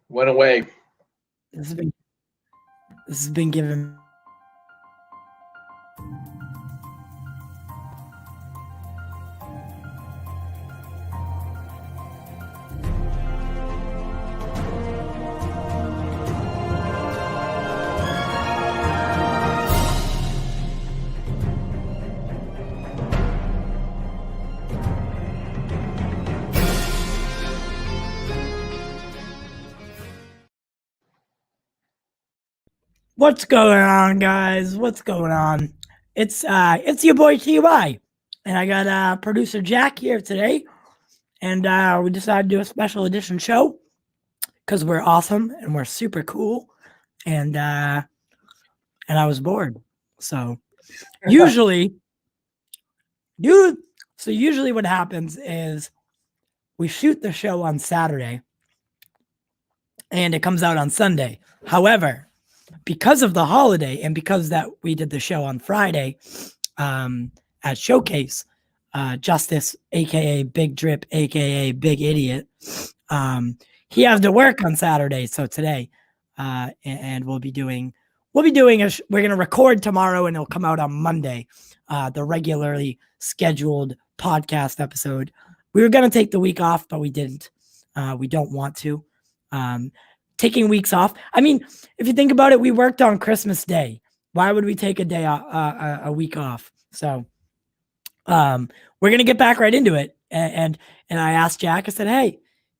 Went away. This has been given. What's going on, guys? What's going on? It's your boy TY, and I got producer Jack here today, and we decided to do a special edition show because we're awesome and we're super cool, and I was bored. So usually what happens is we shoot the show on Saturday, and it comes out on Sunday. However, because of the holiday and because that we did the show on Friday at Showcase, Justice, aka Big Drip, aka Big Idiot, he has to work on Saturday. So today, and we're gonna record tomorrow, and it'll come out on Monday, the regularly scheduled podcast episode. We were gonna take the week off, but we didn't. We don't want to. Taking weeks off. I mean, if you think about it, we worked on Christmas Day. Why would we take a week off? So we're going to get back right into it. And I asked Jack, I said, hey,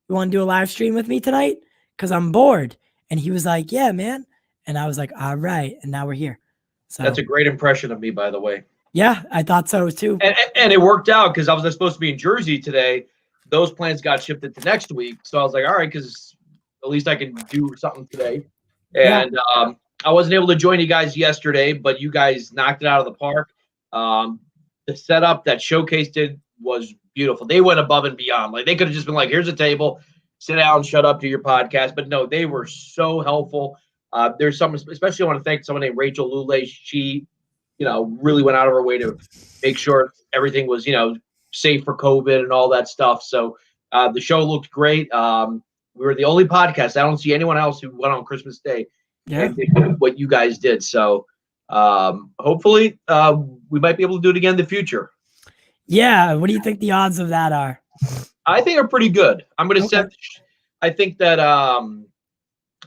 you want to do a live stream with me tonight? Because I'm bored. And he was like, yeah, man. And I was like, all right. And now we're here. So that's a great impression of me, by the way. Yeah, I thought so too. And it worked out because I was supposed to be in Jersey today. Those plans got shifted to next week. So I was like, all right, because at least I can do something today. And I wasn't able to join you guys yesterday, but you guys knocked it out of the park. The setup that Showcase did was beautiful. They went above and beyond. Like, they could have just been like, here's a table, sit down, shut up, do your podcast. But no, they were so helpful. There's some, especially I want to thank someone named Rachel Lule. She, really went out of her way to make sure everything was, safe for COVID and all that stuff. So the show looked great. We were the only podcast. I don't see anyone else who went on Christmas Day and did what you guys did. So hopefully we might be able to do it again in the future. Yeah. What do you think the odds of that are? I think are pretty good. I'm going to send. I think that I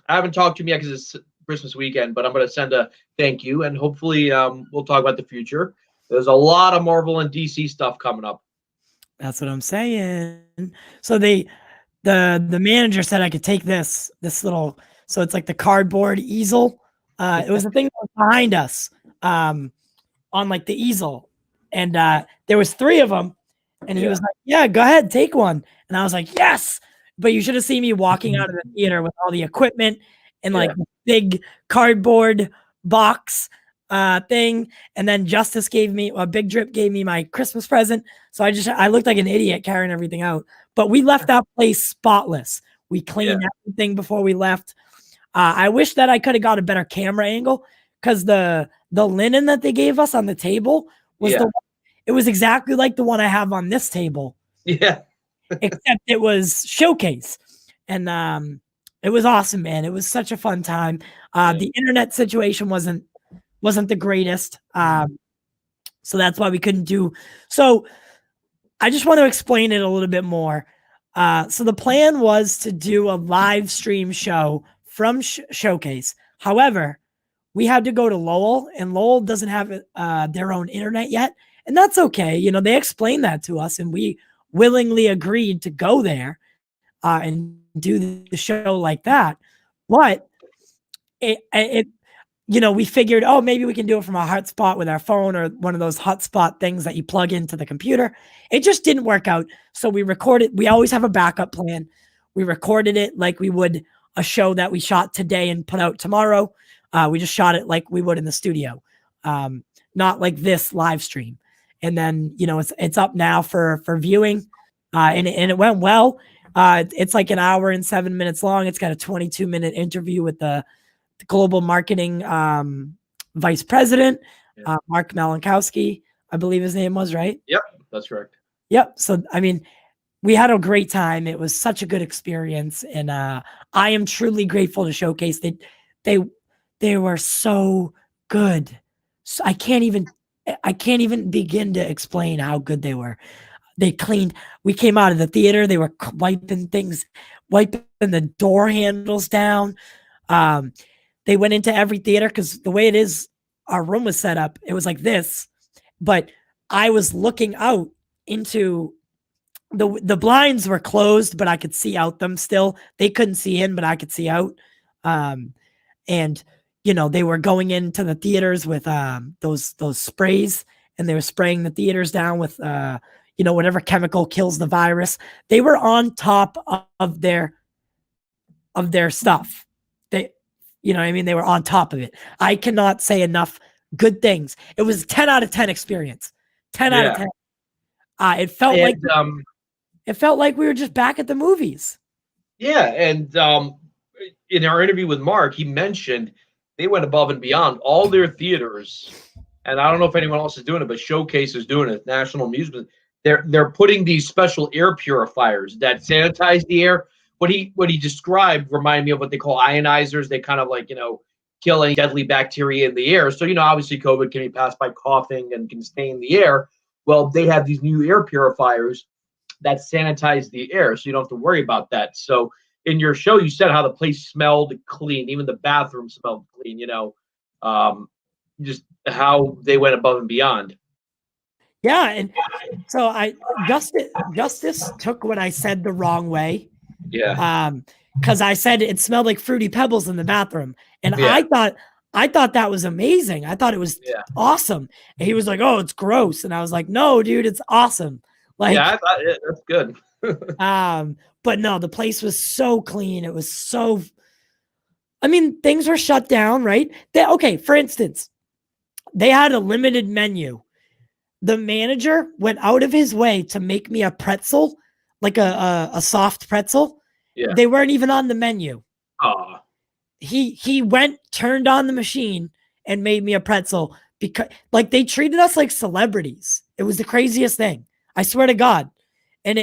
haven't talked to him yet because it's Christmas weekend, but I'm going to send a thank you, and hopefully we'll talk about the future. There's a lot of Marvel and DC stuff coming up. That's what I'm saying. So the manager said I could take this little, so it's like the cardboard easel. It was the thing that was behind us on like the easel. And there was 3 of them. And he was like, yeah, go ahead, take one. And I was like, yes. But you should have seen me walking out of the theater with all the equipment and like big cardboard box thing. And then Justice Big Drip gave me my Christmas present. So I looked like an idiot carrying everything out. But we left that place spotless. We cleaned everything before we left. I wish that I could have got a better camera angle because the linen that they gave us on the table was it was exactly like the one I have on this table. Yeah. Except it was Showcase. And it was awesome, man. It was such a fun time. The internet situation wasn't the greatest. So that's why we couldn't do. So I just want to explain it a little bit more. So the plan was to do a live stream show from Showcase. However, we had to go to Lowell, and Lowell doesn't have their own internet yet. And that's okay. They explained that to us, and we willingly agreed to go there and do the show like that. But we figured, maybe we can do it from a hotspot with our phone or one of those hotspot things that you plug into the computer. It just didn't work out. So we recorded. We always have a backup plan. We recorded it like we would a show that we shot today and put out tomorrow. We just shot it like we would in the studio, not like this live stream. And then, it's up now for viewing, and it went well. It's like an hour and 7 minutes long. It's got a 22-minute interview with the global marketing vice president, Mark Malenkowski, I believe his name was, right? Yep. That's correct. Yep. So I mean, we had a great time. It was such a good experience, and I am truly grateful to Showcase. They they were so good. So I can't even begin to explain how good they were. They cleaned. We came out of the theater. They were wiping the door handles down. Um, they went into every theater because the way it is, our room was set up. It was like this, but I was looking out into the blinds were closed, but I could see out them still. They couldn't see in, but I could see out. And they were going into the theaters with those sprays, and they were spraying the theaters down with whatever chemical kills the virus. They were on top of their stuff. They were on top of it. I cannot say enough good things. It was a 10 out of 10 experience. 10 out of 10. It felt like we were just back at the movies. Yeah, and in our interview with Mark, he mentioned they went above and beyond. All their theaters, and I don't know if anyone else is doing it, but Showcase is doing it. National Amusement. They're putting these special air purifiers that sanitize the air. What he described reminded me of what they call ionizers. They kind of kill any deadly bacteria in the air. So obviously COVID can be passed by coughing and can stain the air. Well, they have these new air purifiers that sanitize the air, so you don't have to worry about that. So in your show, you said how the place smelled clean, even the bathroom smelled clean. Just how they went above and beyond. Yeah, and so Justice took what I said the wrong way. Yeah. Because I said it smelled like Fruity Pebbles in the bathroom, and I thought that was amazing. I thought it was awesome. And he was like, "Oh, it's gross," and I was like, "No, dude, it's awesome." Like, yeah, I thought that's good. But no, the place was so clean. It was so. I mean, things were shut down, right? For instance, they had a limited menu. The manager went out of his way to make me a pretzel, like a soft pretzel. Yeah. They weren't even on the menu. Oh. He went, turned on the machine, and made me a pretzel because they treated us like celebrities. It was the craziest thing. I swear to God. And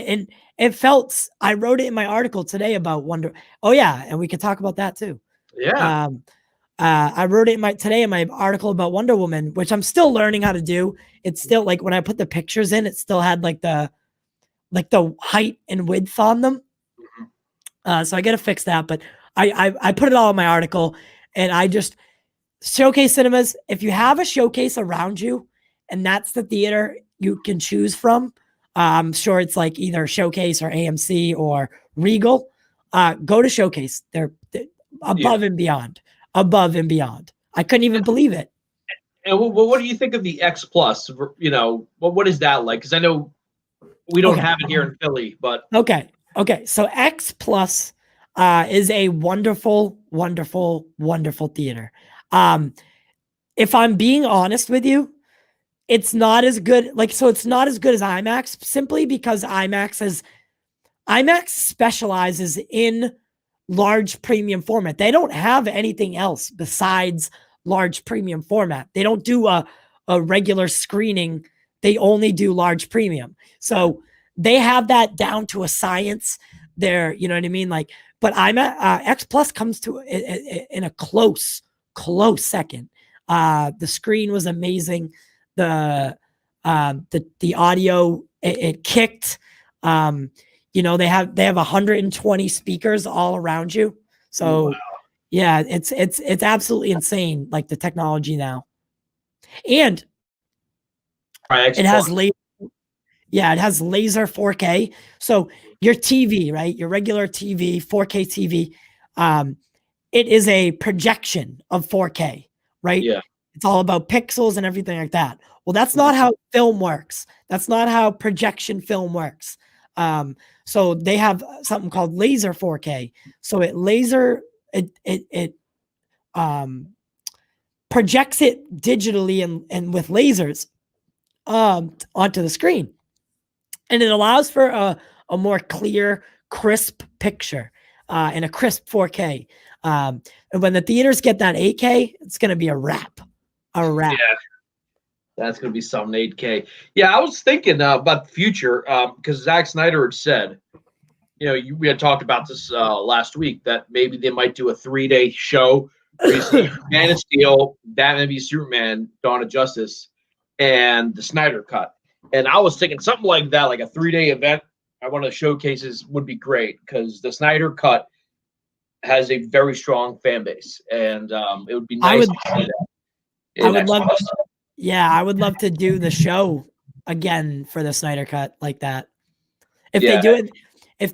it felt, I wrote it in my article today about Wonder. Oh yeah. And we could talk about that too. Yeah. I wrote it today in my article about Wonder Woman, which I'm still learning how to do. It's still when I put the pictures in, it still had the height and width on them. Mm-hmm. So I got to fix that, but I put it all in my article, and I just Showcase Cinemas. If you have a Showcase around you and that's the theater you can choose from, I'm sure it's either Showcase or AMC or Regal. Go to Showcase. They're above and beyond. Above and beyond. I couldn't even believe it. And what do you think of the X Plus? What is that like? Because I know we don't have it here in Philly, but okay. So X Plus is a wonderful, wonderful, wonderful theater. If I'm being honest with you, it's not as good. It's not as good as IMAX, simply because IMAX specializes in large premium format. They don't have anything else besides large premium format. They don't do a regular screening. They only do large premium. So they have that down to a science there. You know what I mean? But X Plus comes to in a close second. The screen was amazing. The audio, it kicked. They have 120 speakers all around you. So yeah, it's absolutely insane. The technology now, and it has laser 4K. So your TV, right? Your regular TV, 4K TV, it is a projection of 4K, right? Yeah. It's all about pixels and everything like that. Well, that's not how film works. That's not how projection film works. So they have something called laser 4K. So it projects it digitally and with lasers onto the screen, and it allows for a more clear, crisp picture in a crisp 4K. And when the theaters get that 8K, it's going to be a wrap. Yeah. That's going to be something 8K. Yeah, I was thinking about the future because Zack Snyder had said, we had talked about this last week that maybe they might do a 3-day show. You see Man of Steel, Batman v Superman, Dawn of Justice, and the Snyder Cut. And I was thinking something like that, like a 3-day event. One of the showcases would be great because the Snyder Cut has a very strong fan base, and it would be nice to see that. I would love. Yeah, I would love to do the show again for the Snyder Cut like that. If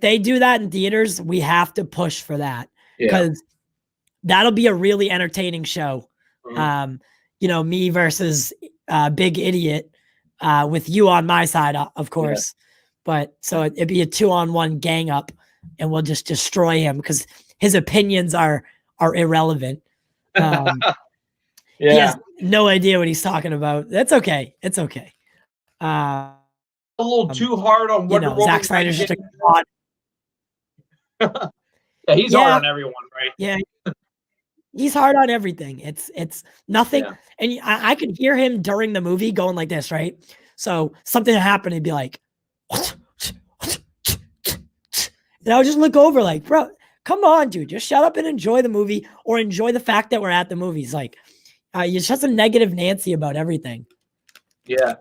they do that in theaters, we have to push for that because that'll be a really entertaining show. Mm-hmm. Me versus Big Idiot with you on my side, of course. Yeah. But so it'd be a 2-on-1 gang up, and we'll just destroy him because his opinions are irrelevant. He has no idea what he's talking about. That's okay. It's okay. A little too hard on Wonder Woman. Zack Snyder's just a god. Yeah, he's hard on everyone, right? Yeah, he's hard on everything. It's nothing. Yeah. And I could hear him during the movie going like this, right? So something happened, he'd be like, and I would just look over like, bro, come on, dude, just shut up and enjoy the movie or enjoy the fact that we're at the movies. Like, you're just a negative Nancy about everything. Yeah.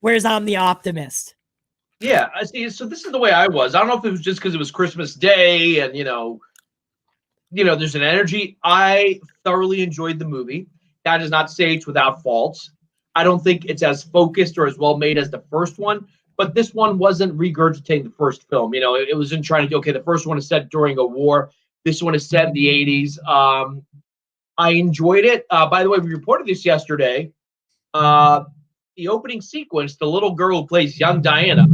Whereas I'm the optimist. Yeah. I see. So this is the way I was. I don't know if it was just because it was Christmas Day and, there's an energy. I thoroughly enjoyed the movie. That is not to say it's without faults. I don't think it's as focused or as well made as the first one, but this one wasn't regurgitating the first film. It wasn't trying to, the first one is set during a war. This one is set in the 80s. I enjoyed it. By the way, we reported this yesterday. The opening sequence, the little girl who plays young Diana,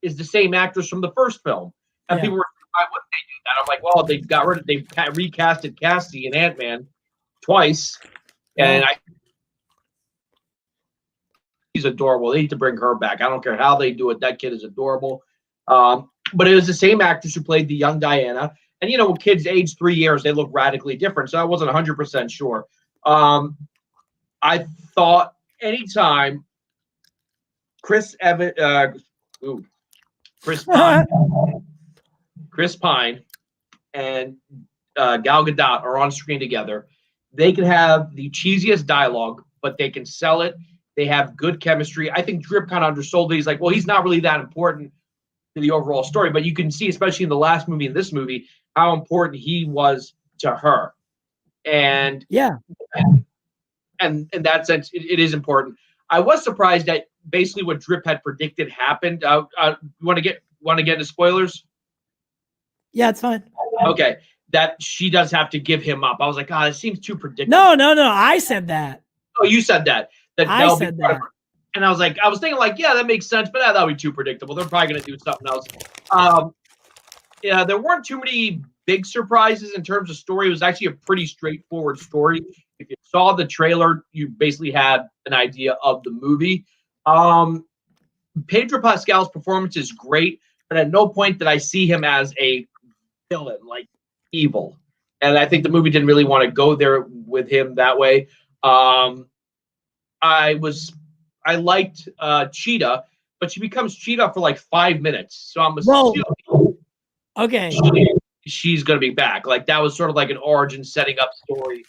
is the same actress from the first film. And people were like, why wouldn't they do that? I'm like, well, they recasted Cassie and Ant-Man twice. And she's adorable. They need to bring her back. I don't care how they do it. That kid is adorable. But it was the same actress who played the young Diana. And, when kids age 3 years, they look radically different. So I wasn't 100% sure. I thought anytime Chris Pine and Gal Gadot are on screen together, they can have the cheesiest dialogue, but they can sell it. They have good chemistry. I think Drip kind of undersold it. He's like, well, he's not really that important to the overall story, but you can see, especially in the last movie and this movie, how important he was to her. And and in that sense, it is important. I was surprised that basically what Drip had predicted happened. You want to get into spoilers? Yeah, it's fine. Okay, that she does have to give him up. I was like, God, it seems too predictable. No, I said that. Oh, you said that. I said that. And I was thinking yeah, that makes sense, but that would be too predictable. They're probably going to do something else. There weren't too many big surprises in terms of story. It was actually a pretty straightforward story. If you saw the trailer, you basically had an idea of the movie. Pedro Pascal's performance is great, but at no point did I see him as a villain, like evil. And I think the movie didn't really want to go there with him that way. I liked Cheetah, but she becomes Cheetah for like 5 minutes. So I'm assuming she's going to be back. Like that was sort of like an origin setting up story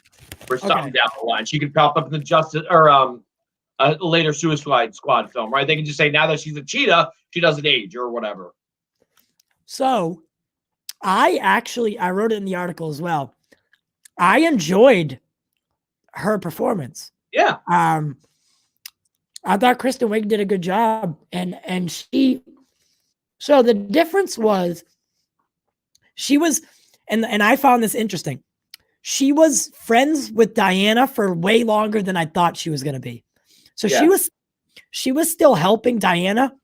for something down the line. She could pop up in the Justice or a later Suicide Squad film, right? They can just say now that she's a Cheetah, she doesn't age or whatever. So I wrote it in the article as well. I enjoyed her performance. Yeah. I thought Kristen Wiig did a good job, and so the difference was she was, and I found this interesting. She was friends with Diana for way longer than I thought she was going to be. So she was still helping Diana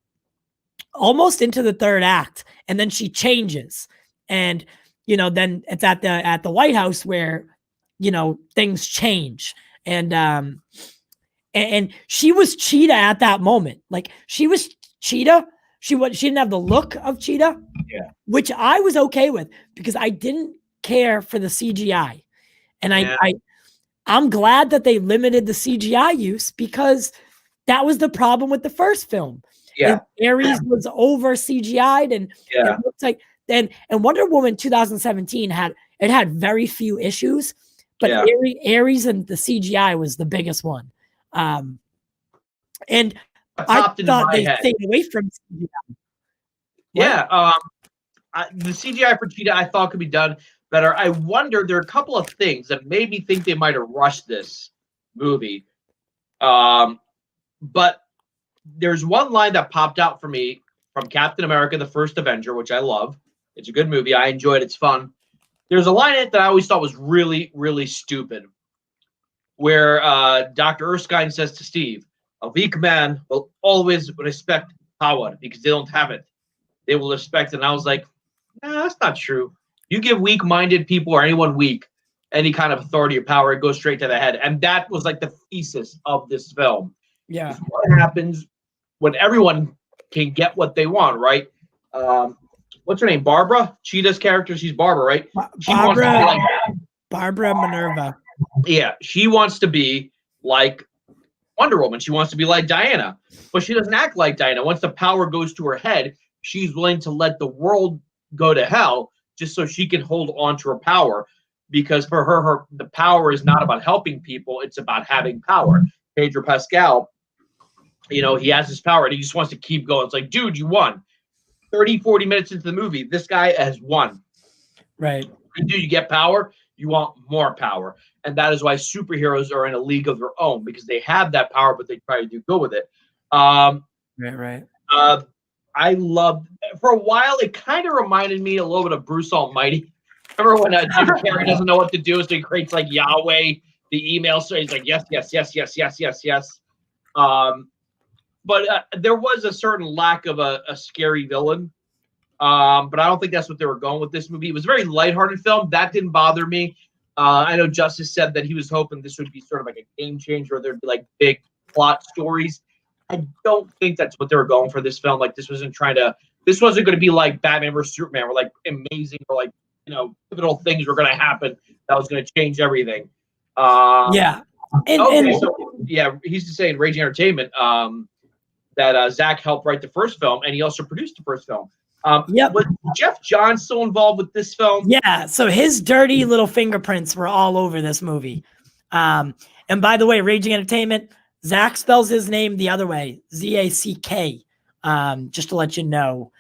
almost into the third act, and then she changes, and then it's at the White House where things change, and she was Cheetah at that moment. Like she was Cheetah. She didn't have the look of Cheetah, which I was okay with because I didn't care for the CGI. And I'm glad that they limited the CGI use because that was the problem with the first film. Yeah. Ares was over CGI'd, and Yeah. it looks like then. And Wonder Woman 2017 had very few issues, but Yeah. Ares and the CGI was the biggest one. And I Popped into thought my they head. stayed away from CGI. Yeah. The CGI for Cheetah I thought could be done better. I wonder, there are a couple of things that made me think they might have rushed this movie. But there's one line that popped out for me from Captain America, the First Avenger, which I love. It's a good movie. I enjoyed it. It's fun. There's a line in it that I always thought was really, really stupid, where Dr. Erskine says to Steve, a weak man will always respect power because they don't have it. They will respect it. And I was like, nah, that's not true. You give weak-minded people or anyone weak any kind of authority or power, it goes straight to the head. And that was like the thesis of this film. Yeah. What happens when everyone can get what they want, right? What's her name? Barbara? Cheetah's character, she's Barbara, right? Barbara Minerva. Yeah, she wants to be like Wonder Woman. She wants to be like Diana, but she doesn't act like Diana. Once the power goes to her head, she's willing to let the world go to hell just so she can hold on to her power. Because for her, the power is not about helping people; it's about having power. Pedro Pascal, he has his power and he just wants to keep going. It's like, dude, you won. 30, 40 minutes into the movie, this guy has won. Right. You get power, you want more power. And that is why superheroes are in a league of their own, because they have that power, but they try to do good with it. Right. I loved, for a while, it kind of reminded me a little bit of Bruce Almighty. Remember when Jim Carrey doesn't know what to do, so he creates like Yahweh, the email, so he's like, yes. But there was a certain lack of a scary villain. But I don't think that's what they were going with this movie. It was a very lighthearted film. That didn't bother me. I know Justice said that he was hoping this would be sort of like a game changer, or there'd be like big plot stories. I don't think that's what they were going for this film. Like this wasn't going to be like Batman vs Superman, or like amazing, or like, pivotal things were going to happen that was going to change everything. Yeah. He's just saying Raging Entertainment, that Zach helped write the first film, and he also produced the first film. Was Jeff Johns still involved with this film? Yeah, so his dirty little fingerprints were all over this movie. And by the way, Raging Entertainment, Zach spells his name the other way, Z-A-C-K. Just to let you know,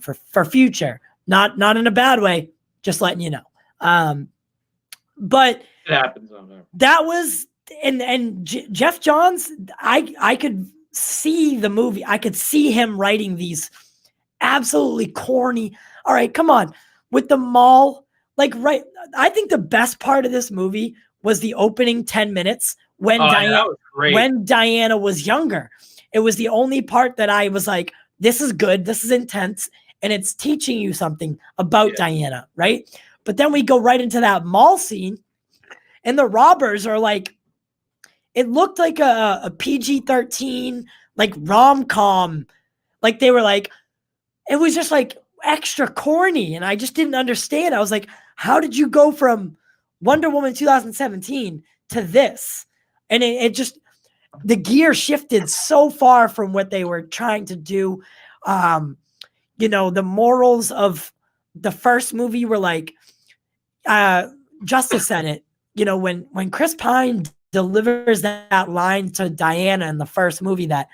for future, not in a bad way, just letting you know. But it happens sometimes. That was Jeff Johns. I could see the movie. I could see him writing these absolutely corny. All right, come on. With the mall, right. I think the best part of this movie was the opening 10 minutes when Diana was younger. It was the only part that I was like, this is good. This is intense. And it's teaching you something about Diana, right? But then we go right into that mall scene, and the robbers are like, it looked like a PG-13, like rom-com. Like they were like, it was just like extra corny. And I just didn't understand. I was like, how did you go from Wonder Woman 2017 to this? And it just, the gear shifted so far from what they were trying to do. The morals of the first movie were like, Justice said it, when Chris Pine delivers that line to Diana in the first movie, that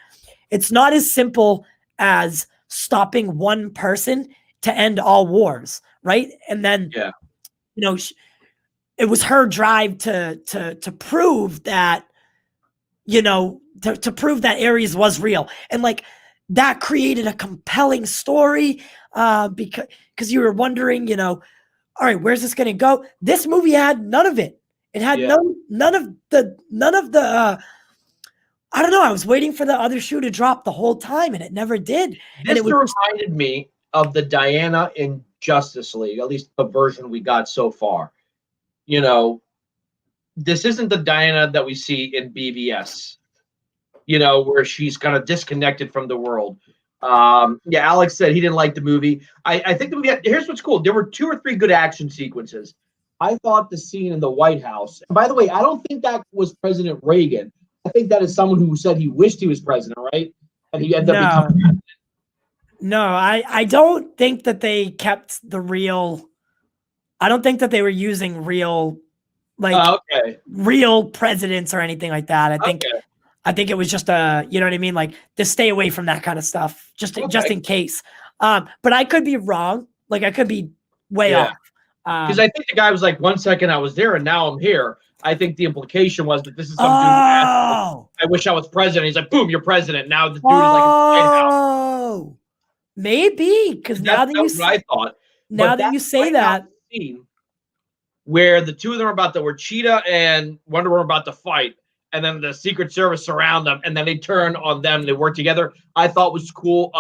it's not as simple as stopping one person to end all wars, right? And then, it was her drive to prove that, to prove that Ares was real. And like that created a compelling story, because you were wondering, all right, where's this going to go? This movie had none of it. It had none of the I don't know. I was waiting for the other shoe to drop the whole time, and it never did. This reminded me of the Diana in Justice League, at least the version we got so far. This isn't the Diana that we see in BVS, where she's kind of disconnected from the world. Alex said he didn't like the movie. I think the movie, here's what's cool. There were 2 or 3 good action sequences. I thought the scene in the White House, and by the way, I don't think that was President Reagan. I think that is someone who said he wished he was president, right? And he ended up becoming president. No, I don't think that they kept the real. I don't think that they were using real, like real presidents or anything like that. I think it was just you know what I mean, like to stay away from that kind of stuff, just in case. But I could be wrong. Like I could be way off. Because I think the guy was like, 1 second I was there and now I'm here. I think the implication was that this is some dude who asked, I wish I was president. He's like, boom, you're president. Now the dude is like in the White House. Maybe because now that you I thought. Now that you say that, scene where the two of them are where Cheetah and Wonder Woman are about to fight, and then the Secret Service surround them, and then they turn on them. They work together. I thought was cool.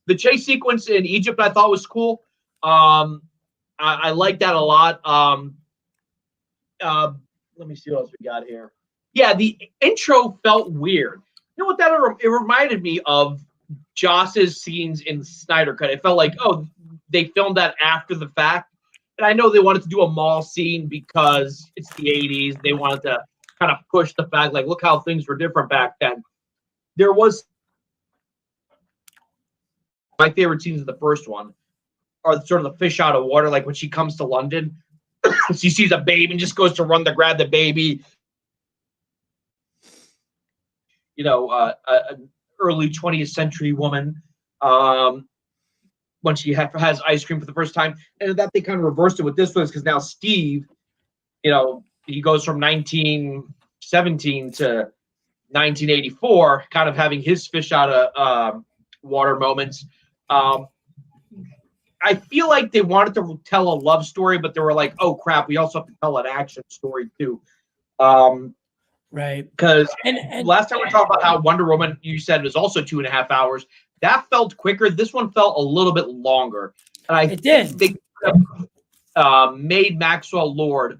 The chase sequence in Egypt I thought was cool. I like that a lot. Let me see what else we got here. Yeah, the intro felt weird. You know what it reminded me of Joss's scenes in Snyder Cut. It felt like, they filmed that after the fact. And I know they wanted to do a mall scene because it's the 80s. They wanted to kind of push the fact, like, look how things were different back then. There was my favorite scenes of the first one are sort of the fish out of water, like when she comes to London. She sees a baby and just goes to run to grab the baby. You know, an early 20th century woman when she has ice cream for the first time. And that they kind of reversed it with this one because now Steve, you know, he goes from 1917 to 1984, kind of having his fish out of water moments. I feel like they wanted to tell a love story, but they were like, oh, crap, we also have to tell an action story, too. Right. Because last time we talked about how Wonder Woman, you said, was also 2.5 hours. That felt quicker. This one felt a little bit longer. And I think they could have made Maxwell Lord.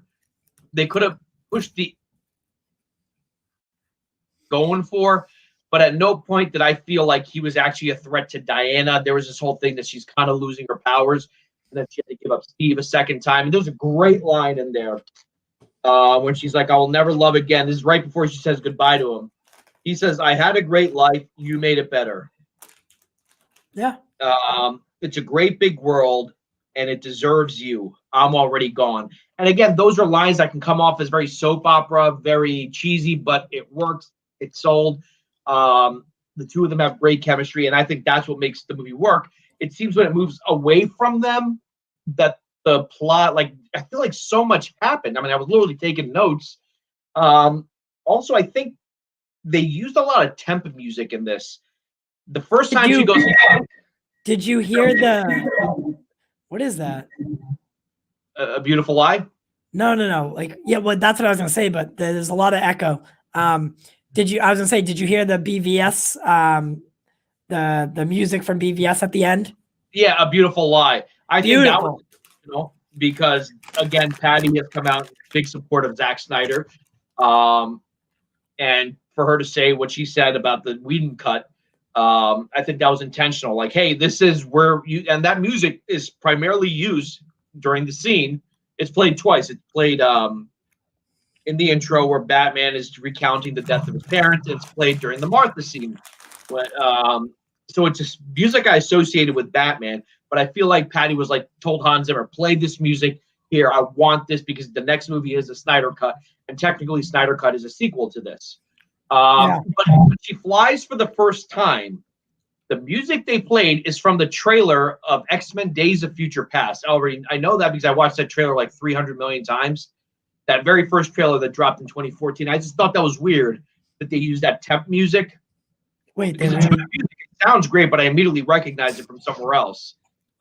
They could have pushed the going for, but at no point did I feel like he was actually a threat to Diana. There was this whole thing that she's kind of losing her powers, and then she had to give up Steve a second time. And there's a great line in there when she's like, I will never love again. This is right before she says goodbye to him. He says, I had a great life. You made it better. Yeah. It's a great big world, and it deserves you. I'm already gone. And again, those are lines that can come off as very soap opera, very cheesy, but it works. It's sold. The two of them have great chemistry, and I think that's what makes the movie work. It seems when it moves away from them that the plot, like, I feel like so much happened. I mean, I was literally taking notes. Also, I think they used a lot of tempo music in this. The first time she goes, did you hear what is that? A Beautiful Lie? No. Like, yeah, well, that's what I was gonna say, but there's a lot of echo. Did you hear the BVS, the music from BVS at the end? Yeah, A Beautiful Lie. I think that was, because again, Patty has come out in big support of Zack Snyder. And for her to say what she said about the Whedon cut, I think that was intentional. Like, hey, this is where you, and that music is primarily used during the scene. It's played twice. It's played in the intro where Batman is recounting the death of his parents. It's played during the Martha scene. But, so it's just music I associated with Batman. But I feel like Patty was like, told Hans Zimmer, play this music here. I want this because the next movie is a Snyder Cut. And technically, Snyder Cut is a sequel to this. But when she flies for the first time, the music they played is from the trailer of X-Men Days of Future Past. I know that because I watched that trailer like 300 million times. That very first trailer that dropped in 2014. I just thought that was weird that they used that temp music. Wait, it sounds great, but I immediately recognized it from somewhere else.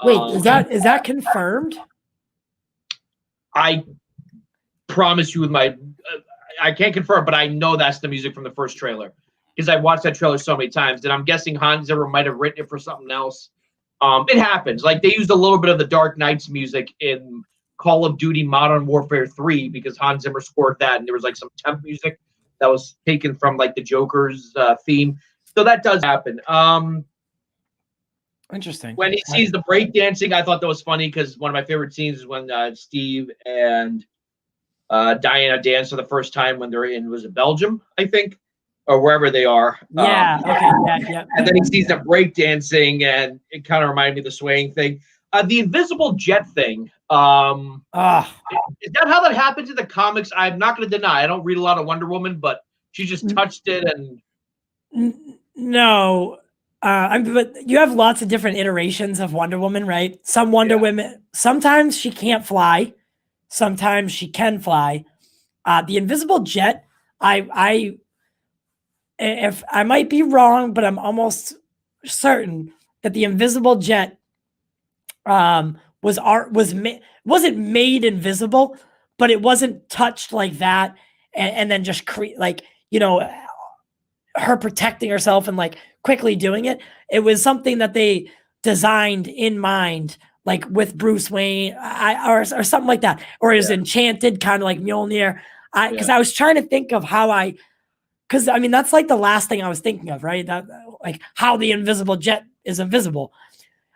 Wait, is that confirmed? I promise you with my I can't confirm, but I know that's the music from the first trailer because I watched that trailer so many times. And I'm guessing Hans Zimmer might have written it for something else. It happens. Like they used a little bit of the Dark Knight's music in Call of Duty Modern Warfare 3 because Hans Zimmer scored that, and there was like some temp music that was taken from like the Joker's theme. So that does happen. Interesting. When he sees the breakdancing, I thought that was funny because one of my favorite scenes is when Steve and Diana dance for the first time when they're in, was it Belgium, I think? or wherever they are. Yeah. Okay. Yeah. And then he sees them breakdancing, and it kind of reminded me of the swaying thing. The invisible jet thing. Is that how that happens in the comics? I'm not going to deny. I don't read a lot of Wonder Woman, but she just touched it and. No. But you have lots of different iterations of Wonder Woman, right? Some Wonder Women, sometimes she can't fly, sometimes she can fly. The invisible jet, if I might be wrong, but I'm almost certain that the invisible jet wasn't made invisible, but it wasn't touched like that, and then just her protecting herself and like quickly doing it. It was something that they designed in mind, like with Bruce Wayne, or something like that, or is enchanted, kind of like Mjolnir. Because I was trying to think of because I mean that's like the last thing I was thinking of, right? That like how the invisible jet is invisible.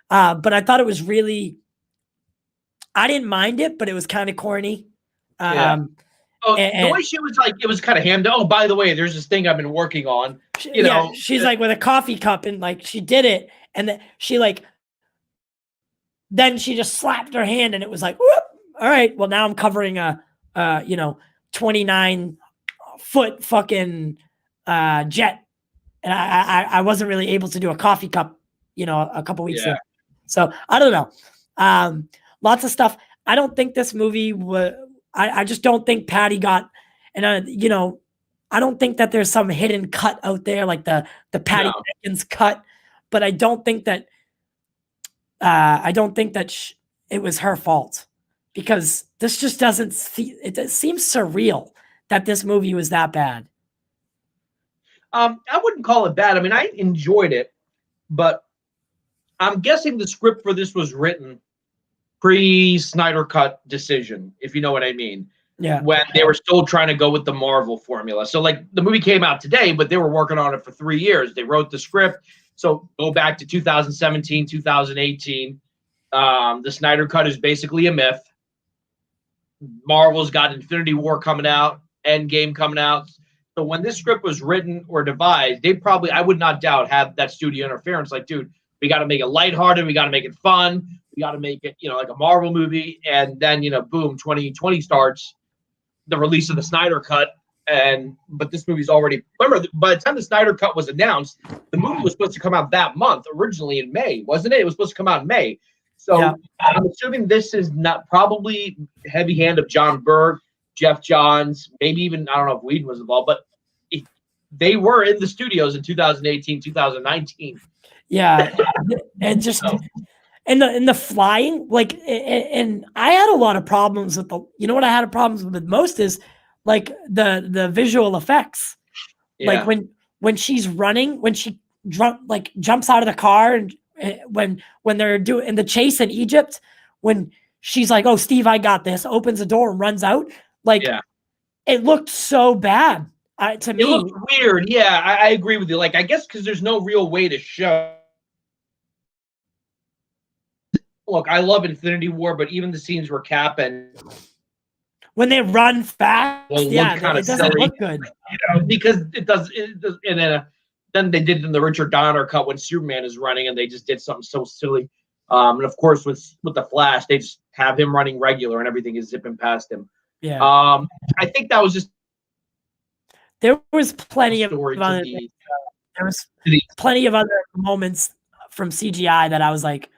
But I thought it was really, I didn't mind it, but it was kind of corny. The way she was like, it was kind of hammed. Oh, by the way, there's this thing I've been working on. She's like with a coffee cup, and like she did it, and then she just slapped her hand, and it was like, whoop, all right, well now I'm covering a 29-foot fucking jet, and I wasn't really able to do a coffee cup, a couple weeks ago. So I don't know. Lots of stuff. I don't think this movie was. I just don't think Patty got, and I don't think that there's some hidden cut out there like the Patty Jenkins cut, but I don't think that it was her fault, because this just doesn't see. It seems surreal that this movie was that bad. I wouldn't call it bad. I mean, I enjoyed it, but I'm guessing the script for this was written pre-Snyder Cut decision, if you know what I mean. Yeah. When they were still trying to go with the Marvel formula. So like the movie came out today, but they were working on it for 3 years. They wrote the script. So go back to 2017, 2018. The Snyder Cut is basically a myth. Marvel's got Infinity War coming out, Endgame coming out. So when this script was written or devised, they probably, I would not doubt, have that studio interference. Like, dude, we got to make it lighthearted. We got to make it fun. We got to make it, like a Marvel movie. And then, boom, 2020 starts, the release of the Snyder Cut. But this movie's already, remember, by the time the Snyder Cut was announced, the movie was supposed to come out that month, originally in May, wasn't it? It was supposed to come out in May. So I'm assuming this is not probably heavy hand of John Berg, Jeff Johns, maybe even, I don't know if Whedon was involved, but they were in the studios in 2018, 2019. Yeah. And just, and the flying, like, and I had a lot of problems with what I had problems with most is like the visual effects. Yeah. Like when she's running, when she jumps out of the car, and when they're doing the chase in Egypt, when she's like, "Oh, Steve, I got this," opens the door and runs out. Like, it looked so bad to me. It looked weird. Yeah, I agree with you. Like, I guess because there's no real way to show. Look, I love Infinity War, but even the scenes where Cap and when they run fast, it doesn't look good. Because it does. And then they did it in the Richard Donner cut when Superman is running, and they just did something so silly. And of course, with the Flash, they just have him running regular, and everything is zipping past him. Yeah. I think that was just. There was plenty of other. There was plenty of other moments from CGI that I was like,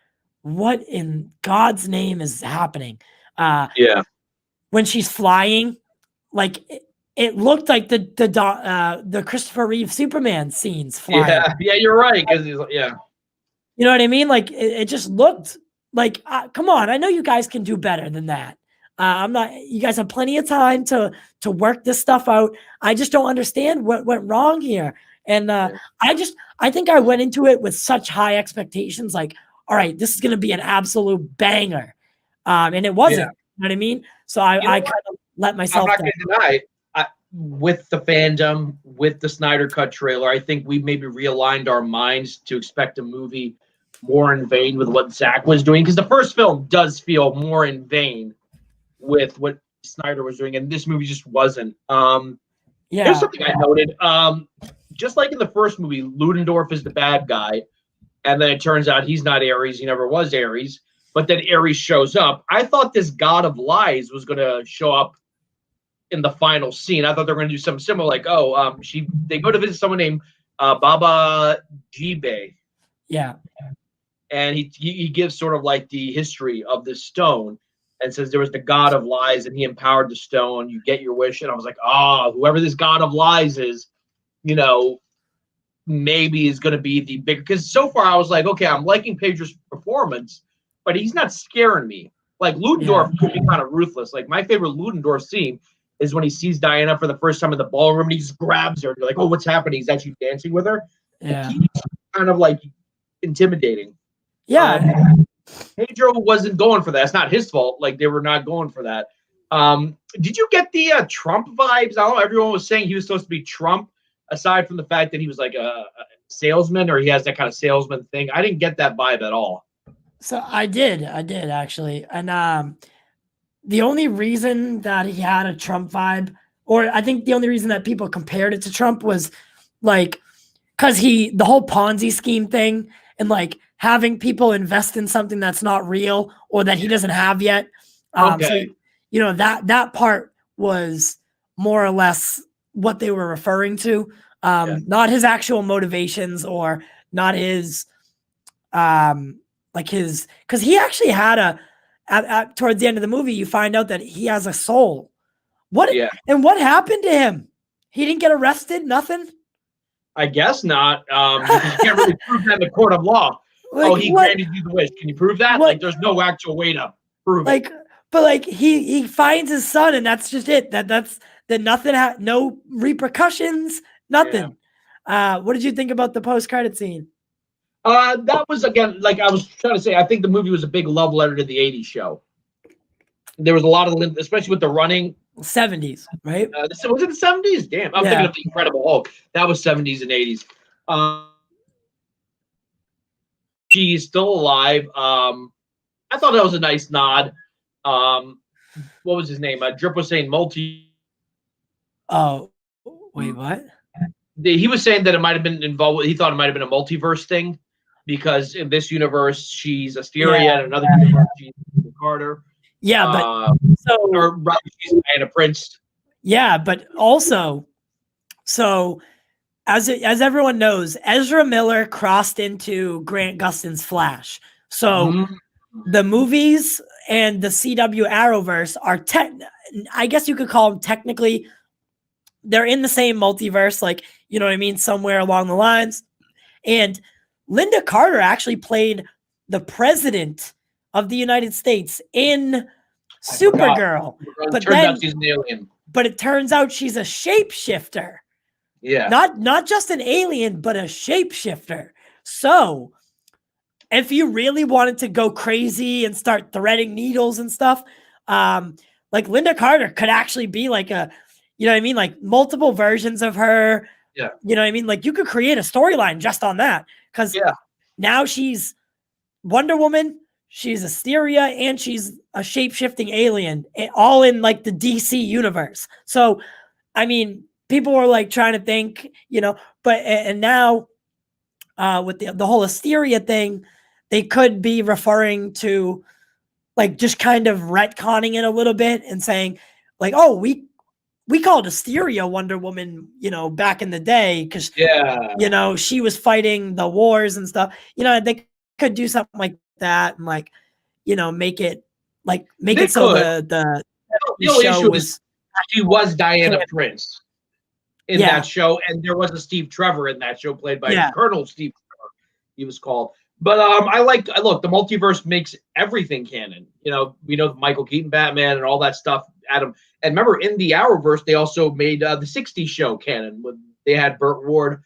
what in God's name is happening? When she's flying, like it looked like the Christopher Reeve Superman scenes flying. Yeah, you're right. Because you know what I mean? Like it just looked like, come on, I know you guys can do better than that. You guys have plenty of time to work this stuff out. I just don't understand what went wrong here. And I think I went into it with such high expectations, like, all right, this is going to be an absolute banger. And it wasn't, you know what I mean? So I kind of let myself down. I'm not going to deny, with the fandom, with the Snyder Cut trailer, I think we maybe realigned our minds to expect a movie more in vein with what Zack was doing. Because the first film does feel more in vein with what Snyder was doing, and this movie just wasn't. Here's something I noted. just like in the first movie, Ludendorff is the bad guy, and then it turns out he's not Ares. He never was Ares. But then Ares shows up. I thought this god of lies was going to show up in the final scene. I thought they were going to do something similar, like, they go to visit someone named Baba Jibe. Yeah. And he gives sort of like the history of this stone and says there was the god of lies and he empowered the stone. You get your wish. And I was like, whoever this god of lies is, maybe is going to be the big, because so far I was like, okay, I'm liking Pedro's performance, but he's not scaring me. Like Ludendorff could be kind of ruthless. Like my favorite Ludendorff scene is when he sees Diana for the first time in the ballroom and he just grabs her and you're like, oh, what's happening? He's actually dancing with her. Yeah. He's kind of like intimidating. Yeah. Pedro wasn't going for that. It's not his fault. Like they were not going for that. Did you get the Trump vibes? I don't know. Everyone was saying he was supposed to be Trump, aside from the fact that he was like a salesman, or he has that kind of salesman thing. I didn't get that vibe at all. So I did actually. And the only reason that he had a Trump vibe, or I think the only reason that people compared it to Trump was like, because the whole Ponzi scheme thing and like having people invest in something that's not real or that he doesn't have yet. Okay. So, that part was more or less what they were referring to. Not his actual motivations or not his, because he actually had towards the end of the movie, you find out that he has a soul. And what happened to him? He didn't get arrested? Nothing? I guess not. Because you can't really prove that in the court of law. Like, he granted you the wish. Can you prove that? Like, there's no actual way to prove it. But like he finds his son, and that's just it. That's nothing. No repercussions. Nothing. Yeah. What did you think about the post-credit scene? That was, again, like I was trying to say, I think the movie was a big love letter to the 80s show. There was a lot of, especially with the running. 70s, right? Was it the 70s? Damn. I'm thinking of the Incredible Hulk. That was 70s and 80s. She's still alive. I thought that was a nice nod. What was his name? Drip was saying multi. Oh, wait, what? He was saying that it might have been involved. He thought it might have been a multiverse thing, because in this universe she's Asteria, and another universe she's Carter. Yeah, but or rather, she's Diana Prince. Yeah, but also, so as everyone knows, Ezra Miller crossed into Grant Gustin's Flash. So the movies and the CW Arrowverse are I guess you could call them technically, they're in the same multiverse, like, you know what I mean, somewhere along the lines. And Linda Carter actually played the president of the United States in Supergirl. But turns out she's an alien. But it turns out she's a shapeshifter. Yeah. Not just an alien, but a shapeshifter. So if you really wanted to go crazy and start threading needles and stuff, like Linda Carter could actually be like you know what I mean? Like multiple versions of her. Yeah. You know what I mean? Like you could create a storyline just on that. Because now she's Wonder Woman, she's Asteria, and she's a shape-shifting alien, all in like the DC universe. So, I mean, people were like trying to think, but and now with the whole Asteria thing, they could be referring to like just kind of retconning it a little bit and saying like, oh, we called Asteria Wonder Woman, back in the day because, she was fighting the wars and stuff. They could do something like that and like, make it so the show was she was Diana Prince in that show, and there was a Steve Trevor in that show played by Colonel Steve Trevor, he was called. But look, the multiverse makes everything canon. We know Michael Keaton Batman and all that stuff. Adam, and remember in the Arrowverse, they also made the 60s show canon when they had Burt Ward.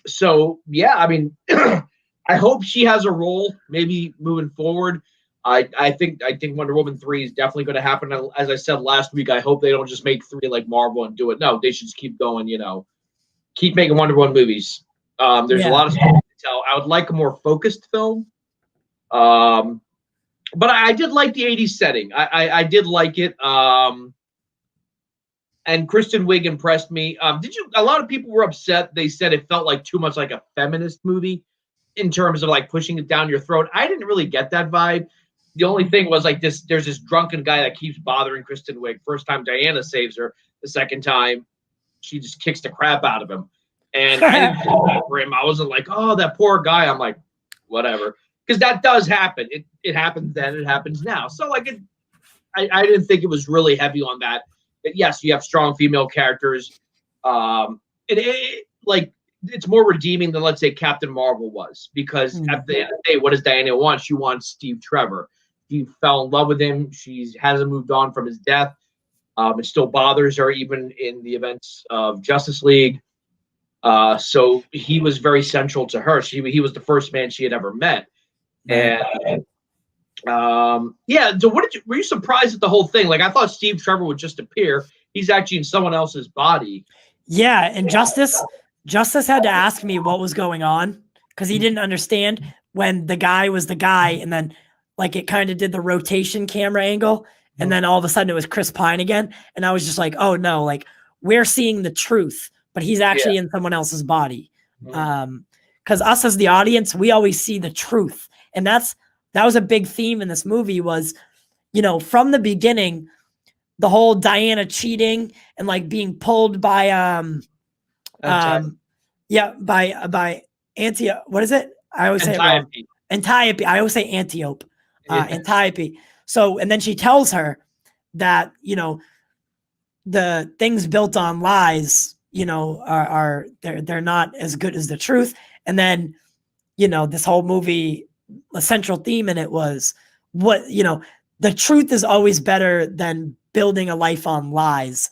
So yeah, I mean, I hope she has a role maybe moving forward. I think Wonder Woman 3 is definitely going to happen. As I said last week, I hope they don't just make 3 like Marvel and do it. No, they should just keep going. Keep making Wonder Woman movies. There's a lot of stories to tell. I would like a more focused film. But I did like the 80s setting. I did like it. And And Kristen Wiig impressed me. A lot of people were upset. They said it felt like too much like a feminist movie in terms of like pushing it down your throat. I didn't really get that vibe. The only thing was like there's this drunken guy that keeps bothering Kristen Wiig. First time Diana saves her. The second time, she just kicks the crap out of him. And I didn't feel bad for him. I wasn't like, oh, that poor guy. I'm like, whatever. Because that does happen. It happens then. It happens now. So like I didn't think it was really heavy on that. But yes, you have strong female characters. It's more redeeming than, let's say, Captain Marvel was. Because at the end of the day, what does Diana want? She wants Steve Trevor. She fell in love with him. She hasn't moved on from his death. It still bothers her, even in the events of Justice League. So he was very central to her. He was the first man she had ever met. And so were you surprised at the whole thing? Like, I thought Steve Trevor would just appear. He's actually in someone else's body. Yeah, and Justice had to ask me what was going on because he didn't understand when the guy was the guy, and then like it kind of did the rotation camera angle, and then all of a sudden it was Chris Pine again, and I was just like, oh no, like we're seeing the truth, but he's actually in someone else's body. Because us as the audience, we always see the truth, and that was a big theme in this movie was, from the beginning, the whole Diana cheating and like being pulled by by Antiope. What is it? I always say Antiope. I always say Antiope. Antiope. So, and then she tells her that, the things built on lies, are they're not as good as the truth. And then, this whole movie, the central theme in it was the truth is always better than building a life on lies.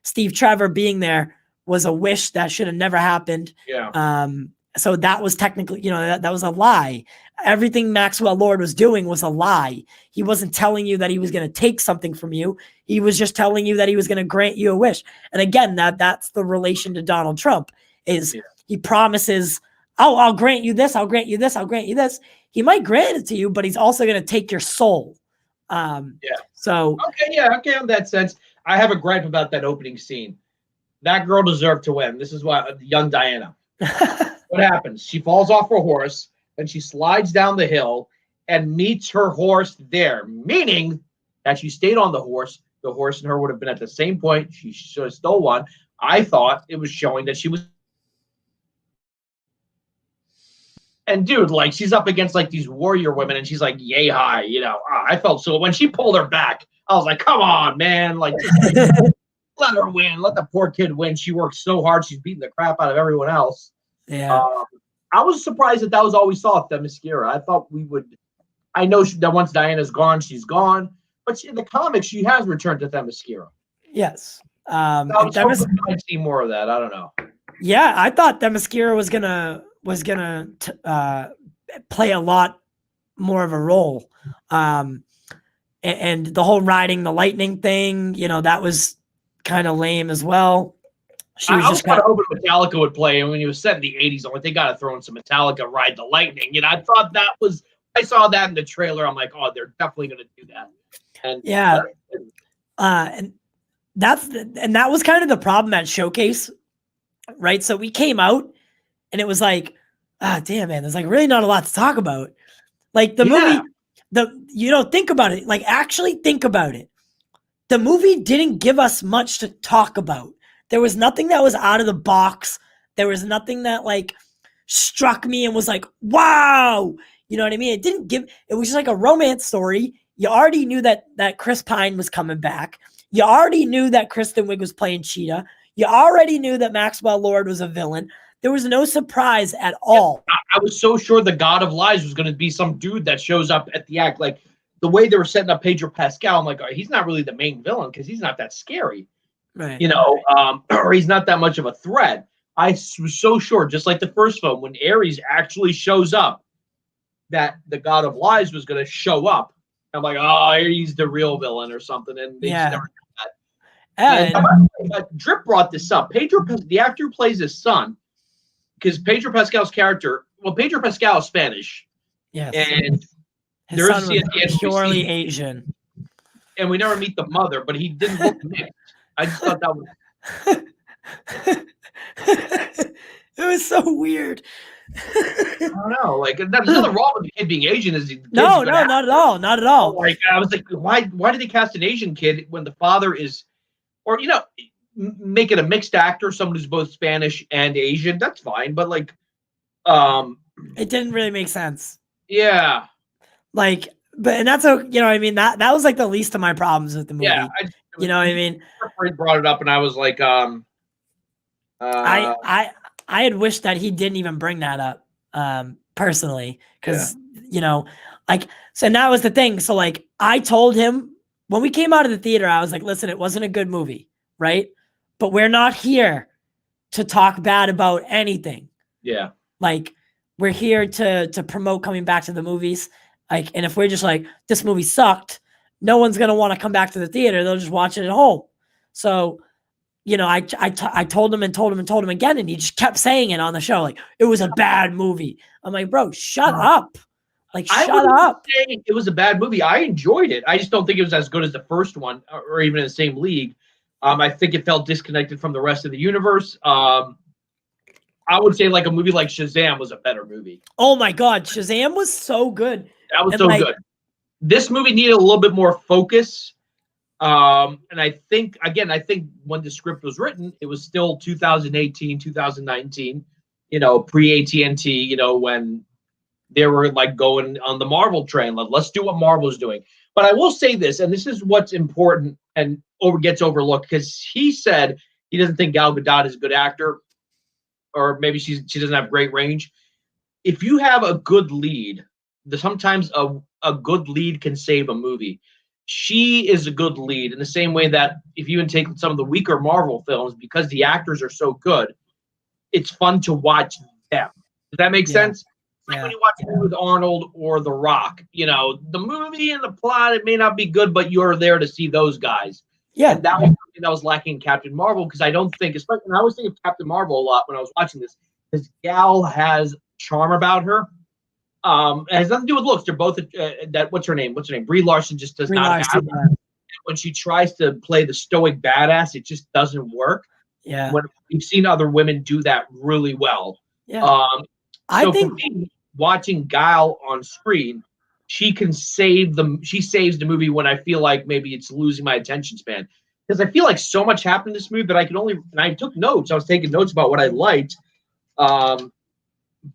Steve Trevor being there was a wish that should have never happened. Yeah. So that was technically, that was a lie. Everything Maxwell Lord was doing was a lie. He wasn't telling you that he was going to take something from you. He was just telling you that he was going to grant you a wish. And again, that's the relation to Donald Trump is he promises, oh, I'll grant you this. I'll grant you this. I'll grant you this. He might grant it to you, but he's also going to take your soul. So. Okay. In that sense, I have a gripe about that opening scene. That girl deserved to win. This is what young Diana. What happens? She falls off her horse and she slides down the hill and meets her horse there, meaning that she stayed on the horse. The horse and her would have been at the same point. She should have stole one. I thought it was showing that she was. And dude, like she's up against like these warrior women and she's like yay high, I felt so when she pulled her back, I was like, come on, man. Like let her win. Let the poor kid win. She worked so hard. She's beating the crap out of everyone else. Yeah. I was surprised that was all we saw of Themyscira. I thought we would. I know that once Diana's gone, she's gone. But in the comics, she has returned to Themyscira. Yes. I was hoping I'd see more of that. I don't know. Yeah, I thought Themyscira was gonna play a lot more of a role. And the whole riding the lightning thing, that was kind of lame as well. I was kind of hoping Metallica would play, and when he was set in the 80s, I'm like, they got to throw in some Metallica, Ride the Lightning. I thought I saw that in the trailer. I'm like, oh, they're definitely going to do that. And and that was kind of the problem at Showcase, right? So we came out, and it was like, damn, man, there's like really not a lot to talk about. Like the movie, think about it. Like actually think about it. The movie didn't give us much to talk about. There was nothing that was out of the box. There was nothing that like struck me and was like, wow. You know what I mean? It was just like a romance story. You already knew that Chris Pine was coming back. You already knew that Kristen Wiig was playing Cheetah. You already knew that Maxwell Lord was a villain. There was no surprise at all. I was so sure the God of Lies was going to be some dude that shows up at the act. Like the way they were setting up Pedro Pascal, I'm like, he's not really the main villain because he's not that scary. Right. Or he's not that much of a threat. I was so sure, just like the first film, when Ares actually shows up, that the God of Lies was going to show up. I'm like, oh, he's the real villain or something. And they just never did that. And Drip brought this up. The actor who plays his son, because Pedro Pascal's character, Pedro Pascal is Spanish. Yes. And his son was purely Asian. And we never meet the mother, but he didn't look mixed. I just thought that was. It was so weird. I don't know. Like, there's nothing wrong with the kid being Asian. Is the kid's No, a good not actor. at all. Not at all. Like, I was like, why did they cast an Asian kid when the father is, or make it a mixed actor, someone who's both Spanish and Asian? That's fine, but like, it didn't really make sense. Yeah. Like, and that's what I mean. That was like the least of my problems with the movie. Yeah, you know what I mean? Brought it up, and I was like, I had wished that he didn't even bring that up, personally, because like, so that was the thing. So like, I told him when we came out of the theater, I was like, listen, it wasn't a good movie, right? But we're not here to talk bad about anything. Yeah. Like, we're here to promote coming back to the movies. Like, and if we're just like, this movie sucked, no one's gonna want to come back to the theater. They'll just watch it at home. So, I told him again, and he just kept saying it on the show, like, it was a bad movie. I'm like, bro, shut up. Like, shut up. It was a bad movie. I enjoyed it. I just don't think it was as good as the first one, or even in the same league. I think it felt disconnected from the rest of the universe. I would say like a movie like Shazam was a better movie. Oh my God, Shazam was so good. That was so good. This movie needed a little bit more focus. And I think when the script was written, it was still 2018, 2019, pre AT&T, when they were like going on the Marvel train. Let's do what Marvel's doing. But I will say this, and this is what's important and gets overlooked, because he said he doesn't think Gal Gadot is a good actor, or maybe she doesn't have great range. If you have a good lead, sometimes a good lead can save a movie. She is a good lead in the same way that if you even take some of the weaker Marvel films, because the actors are so good, it's fun to watch them. Does that make sense? Like when you watch a movie with Arnold or The Rock, the movie and the plot, it may not be good, but you're there to see those guys. Yeah. And that was something that was lacking in Captain Marvel, because I don't think, especially when I was thinking of Captain Marvel a lot when I was watching this, because Gal has charm about her. It has nothing to do with looks. They're both what's her name? Brie Larson just does not have that. When she tries to play the stoic badass, it just doesn't work. Yeah. When we've seen other women do that really well. Yeah. I think for me, watching Gal on screen, she saves the movie when I feel like maybe it's losing my attention span. Because I feel like so much happened in this movie that and I took notes. I was taking notes about what I liked.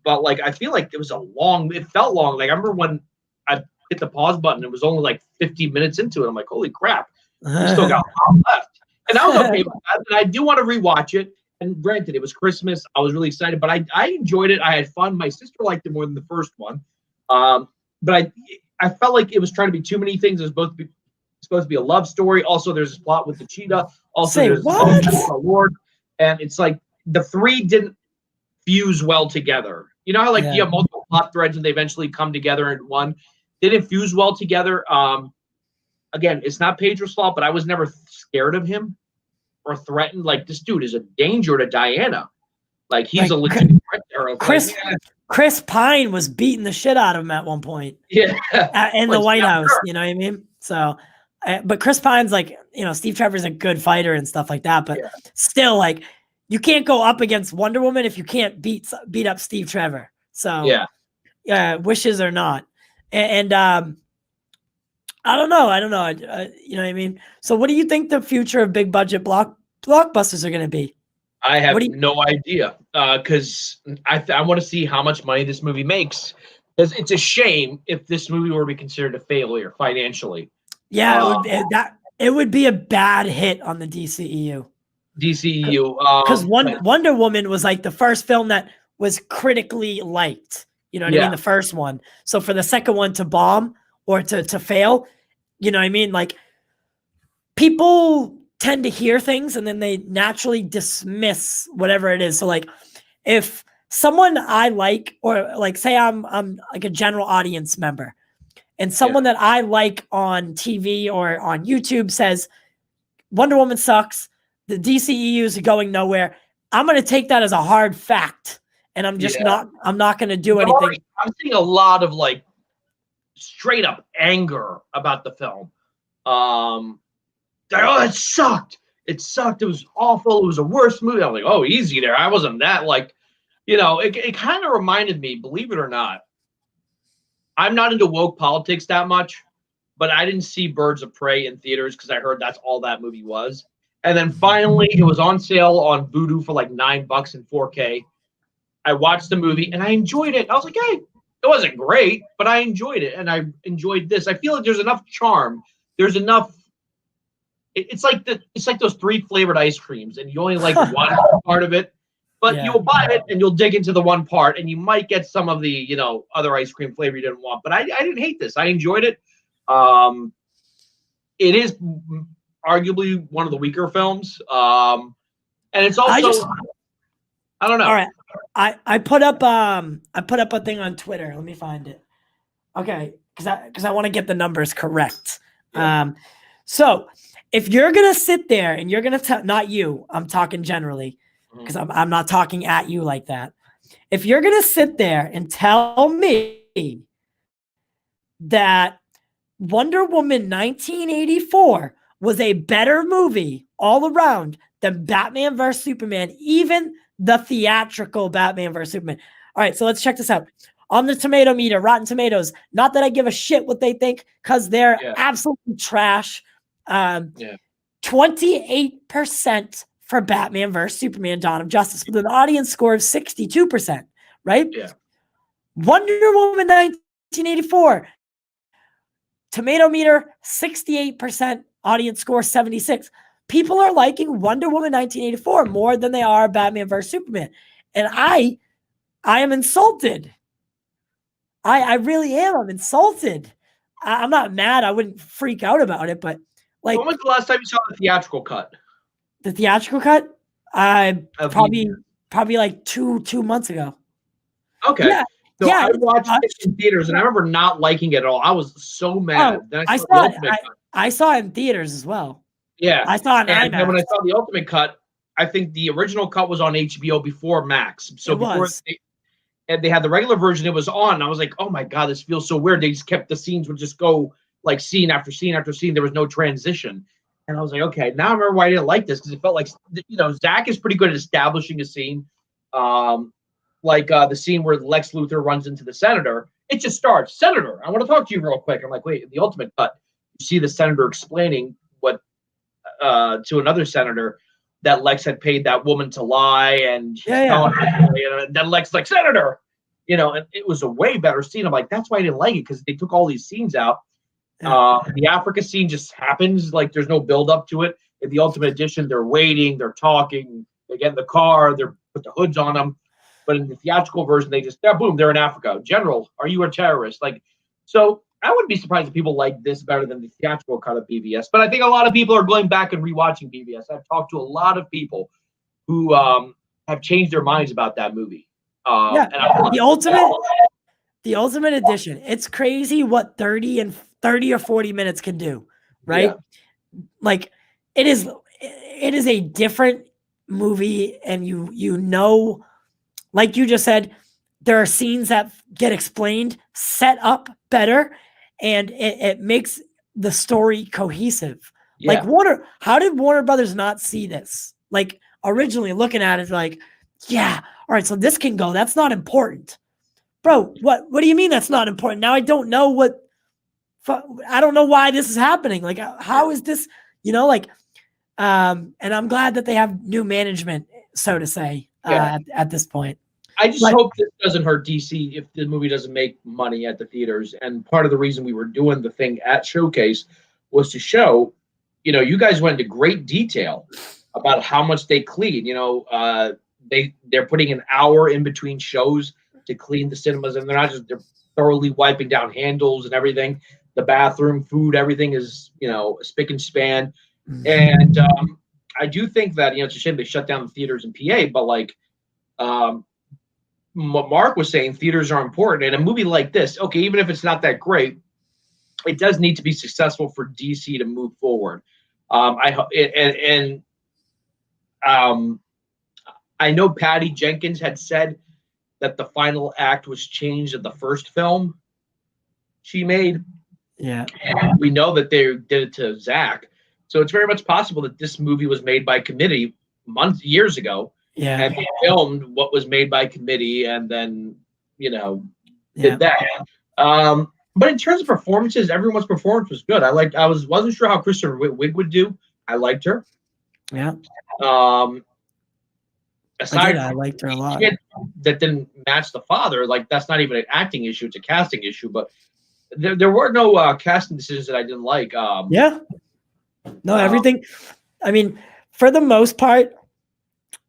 But like, I feel like it felt long. Like I remember when I hit the pause button, it was only like 50 minutes into it. I'm like, holy crap, we still got a lot left. And I was okay with that. And I do want to rewatch it. And granted, it was Christmas. I was really excited, but I enjoyed it. I had fun. My sister liked it more than the first one. But I felt like it was trying to be too many things. It was supposed to be a love story. Also, there's a plot with the cheetah. Also, there's the Lord. And it's like the three didn't fuse well together. You know how like you have multiple plot threads and they eventually come together in one? They didn't fuse well together. Again, it's not Pedro's fault, but I was never scared of him or threatened. Like, this dude is a danger to Diana. Like, he's a legit threat to her. Chris Pine was beating the shit out of him at one point. Yeah. In the White House, you know what I mean? So, but Chris Pine's like, Steve Trevor's a good fighter and stuff like that, but still, like, you can't go up against Wonder Woman if you can't beat up Steve Trevor. So, wishes or not. And I don't know. You know what I mean? So what do you think the future of big budget blockbusters are going to be? I have no idea, because I want to see how much money this movie makes. Because it's a shame if this movie were to be considered a failure financially. Yeah, it would be a bad hit on the DCEU. Because Wonder Woman was like the first film that was critically liked. You know what I mean? The first one. So for the second one to bomb or to fail, you know what I mean? Like, people tend to hear things and then they naturally dismiss whatever it is. So like, if someone I like, or like say I'm like a general audience member, and someone that I like on TV or on YouTube says Wonder Woman sucks, the DCEU is going nowhere, I'm going to take that as a hard fact. And I'm just I'm not going to do anything. I'm seeing a lot of like straight up anger about the film. It sucked. it sucked. It was awful. It was the worst movie. I was like, oh, easy there. I wasn't that like, it kind of reminded me, believe it or not, I'm not into woke politics that much, but I didn't see Birds of Prey in theaters because I heard that's all that movie was. And then finally, it was on sale on Vudu for like $9 in 4K. I watched the movie and I enjoyed it. I was like, hey, it wasn't great, but I enjoyed it. And I enjoyed this. I feel like there's enough charm. There's enough. It's like those 3 flavored ice creams, and you only like one part of it, but you'll buy it and you'll dig into the one part, and you might get some of the other ice cream flavor you didn't want. But I didn't hate this. I enjoyed it. It is arguably one of the weaker films, and it's also I don't know. All right, I put up a thing on Twitter. Let me find it. Okay, because I want to get the numbers correct. Yeah. So if you're gonna sit there and you're gonna not you, I'm talking generally, because I'm not talking at you like that. If you're gonna sit there and tell me that Wonder Woman 1984 was a better movie all around than Batman vs Superman, even the theatrical Batman vs Superman. All right, so let's check this out. On the tomato meter, Rotten Tomatoes, not that I give a shit what they think, because they're absolutely trash. 28% for Batman vs Superman: Dawn of Justice, with an audience score of 62%, right? Yeah. Wonder Woman 1984, tomato meter 68%, audience score 76. People are liking Wonder Woman 1984 more than they are Batman vs Superman, and I am insulted. I really am. I'm insulted. I'm not mad. I wouldn't freak out about it, but like, when was the last time you saw the theatrical cut? The theatrical cut? Probably like two months ago. Okay. Yeah. So I watched it in theaters, and I remember not liking it at all. I was so mad. Then I saw it in theaters as well. Yeah. I saw it in IMAX. And then when I saw the Ultimate Cut, I think the original cut was on HBO before Max. So and they had the regular version, it was on. And I was like, oh my God, this feels so weird. They just kept the scenes would just go like scene after scene after scene. There was no transition. And I was like, okay, now I remember why I didn't like this, because it felt like, Zach is pretty good at establishing a scene. Like the scene where Lex Luthor runs into the senator. It just starts, Senator, I want to talk to you real quick. I'm like, wait, in the Ultimate Cut, you see the senator explaining what to another senator that Lex had paid that woman to lie, and and then Lex like, Senator, and it was a way better scene. I'm like, that's why I didn't like it, because they took all these scenes out. The Africa scene just happens, like there's no build up to it. In the Ultimate Edition, they're waiting, they're talking, they get in the car, they're put the hoods on them. But in the theatrical version, they just boom, they're in Africa. General, are you a terrorist? Like, so I wouldn't be surprised if people like this better than the theatrical cut of BVS. But I think a lot of people are going back and rewatching BVS. I've talked to a lot of people who have changed their minds about that movie. The Ultimate Edition. It's crazy what 30 or 40 minutes can do, right? Yeah. Like it is a different movie, and like you just said, there are scenes that get explained, set up better, and it makes the story cohesive. Yeah. Like how did Warner Brothers not see this? Like originally looking at it, like, yeah, all right, so this can go. That's not important. Bro, what do you mean that's not important? Now I don't know I don't know why this is happening. Like, how is this, and I'm glad that they have new management, so to say, at this point. I just hope this doesn't hurt DC if the movie doesn't make money at the theaters. And part of the reason we were doing the thing at Showcase was to show, you guys went into great detail about how much they clean. They're putting an hour in between shows to clean the cinemas, and they're thoroughly wiping down handles and everything. The bathroom, food, everything is, spick and span. Mm-hmm. And I do think that, it's a shame they shut down the theaters in PA, but like what Mark was saying, theaters are important. And a movie like this, okay, even if it's not that great, it does need to be successful for DC to move forward. I know Patty Jenkins had said that the final act was changed of the first film she made. Yeah. And we know that they did it to Zach. So it's very much possible that this movie was made by committee years ago, and they filmed what was made by committee, and then did that. But in terms of performances, everyone's performance was good. Wasn't sure how Kristen Wiig would do. I liked her. Yeah. I liked her a lot. That didn't match the father. Like, that's not even an acting issue; it's a casting issue. But there were no casting decisions that I didn't like. Everything. I mean, for the most part,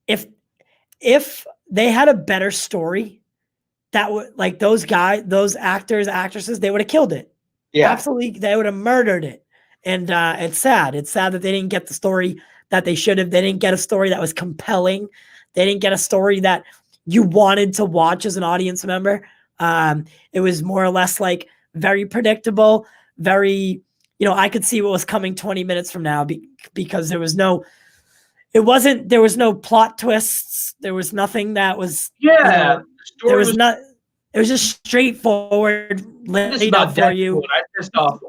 if they had a better story, that would, like, those actors, actresses, they would have killed it. Yeah, absolutely, they would have murdered it. And it's sad. It's sad that they didn't get the story that they should have. They didn't get a story that was compelling. They didn't get a story that you wanted to watch as an audience member. It was more or less like very predictable, very, I could see what was coming 20 minutes from now because there was no plot twists. There was nothing that was, it was just straightforward, laid out for you.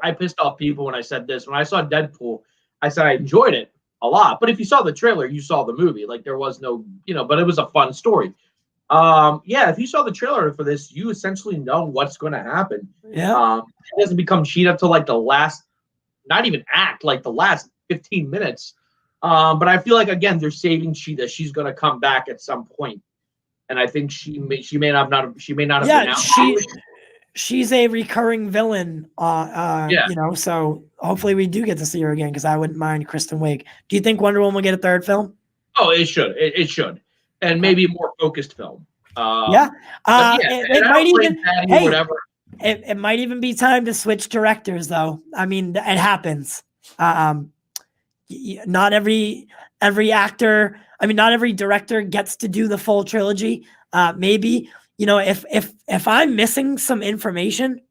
I pissed off people when I said this. When I saw Deadpool, I said I enjoyed it a lot. But if you saw the trailer, you saw the movie. Like, there was no, but it was a fun story. If you saw the trailer for this, you essentially know what's going to happen. Yeah. It doesn't become Cheetah till like the last, not even act, like the last 15 minutes. But I feel like, again, they're saving Cheetah. She's going to come back at some point. And I think she may not have been out. She's a recurring villain, so hopefully we do get to see her again, because I wouldn't mind Kristen Wiig. Do you think Wonder Woman will get a third film? Oh, it should. It should. And maybe a more focused film. It might even be time to switch directors, though. I mean, it happens. Not every actor, not every director gets to do the full trilogy. Maybe, if I'm missing some information,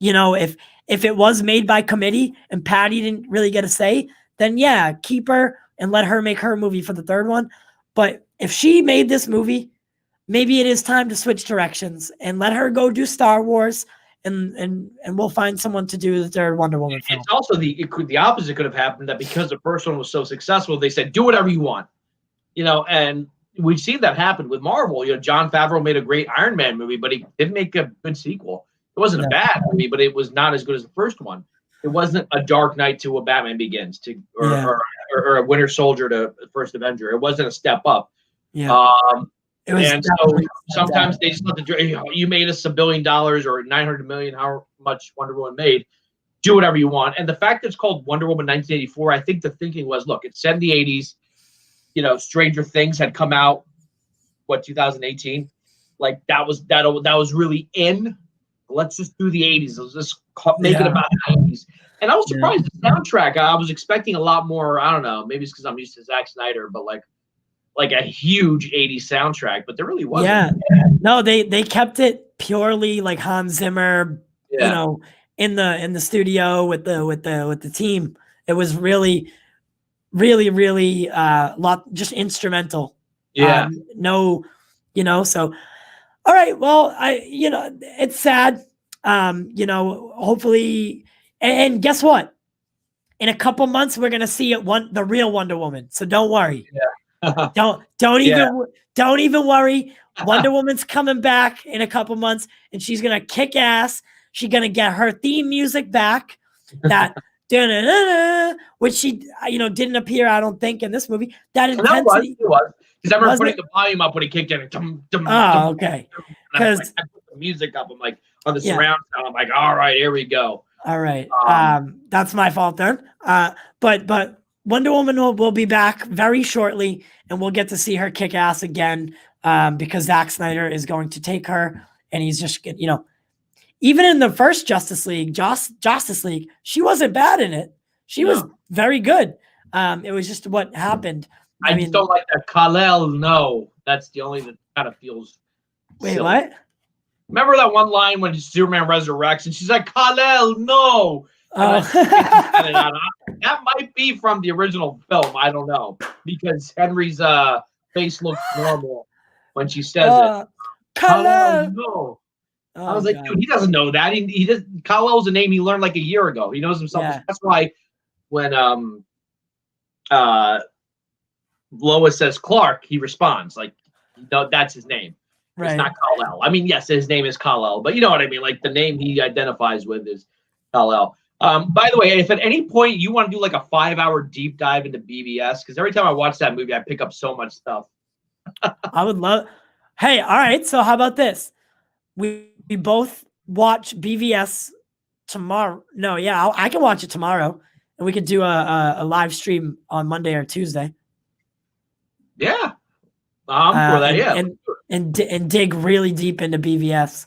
if it was made by committee and Patty didn't really get a say, then yeah, keep her and let her make her movie for the third one. But if she made this movie, maybe it is time to switch directions and let her go do Star Wars, and we'll find someone to do the third Wonder Woman film. It's also the opposite could have happened, that because the first one was so successful, they said, do whatever you want. And we've seen that happen with Marvel. Jon Favreau made a great Iron Man movie, but he didn't make a good sequel. It wasn't a bad movie, but it was not as good as the first one. It wasn't a Dark Knight to a Batman Begins or a Winter Soldier to First Avenger. It wasn't a step up. Yeah. And so sometimes they just let you made us $1 billion or $900 million, how much Wonder Woman made. Do whatever you want. And the fact that it's called Wonder Woman 1984, I think the thinking was, look, it's set in the 80s. Stranger Things had come out, 2018? Like, that was really in. Let's just do the 80s. Let's just make it about the 90s. And I was surprised. The soundtrack, I was expecting a lot more. I don't know. Maybe it's because I'm used to Zack Snyder, but like a huge 80s soundtrack, but there really wasn't. Yeah. No, they kept it purely like Hans Zimmer, in the studio with the team. It was really, really, really just instrumental. Yeah. So all right. Well, it's sad. Hopefully, and guess what? In a couple months, we're gonna see the real Wonder Woman. So don't worry. Yeah. Don't even worry. Wonder Woman's coming back in a couple months, and she's gonna kick ass. She's gonna get her theme music back. That which she didn't appear, I don't think, in this movie. That intensity was because I remember putting the volume up when he kicked in. Okay. Because I put the music up. I'm like on the surround sound. I'm like, all right, here we go. All right. That's my fault then. But Wonder Woman will be back very shortly, and we'll get to see her kick ass again, because Zack Snyder is going to take her, and he's just, even in the first Justice League, she wasn't bad in it. She was very good. It was just what happened. I just don't like that Kal-El. No, that's the only that kind of feels. Wait, silly. what? Remember that one line when Superman resurrects and she's like, Kal-El, no. Oh. That might be from the original film. I don't know, because Henry's face looks normal when she says it. Kal-El. No. I was like, dude, he doesn't know that. He does. Kal-El's a name he learned like a year ago. He knows himself. Yeah. That's why when Lois says Clark, he responds like, no, that's his name. Right. It's not Kal-El. I mean, yes, his name is Kal-El, but you know what I mean? Like the name he identifies with is Kal-El. By the way, if at any point you want to do like a 5-hour deep dive into BVS, because every time I watch that movie, I pick up so much stuff. I would love. Hey, all right. So how about this? We both watch BVS tomorrow. No, yeah, I can watch it tomorrow, and we could do a live stream on Monday or Tuesday. Yeah, for that. And dig really deep into BVS.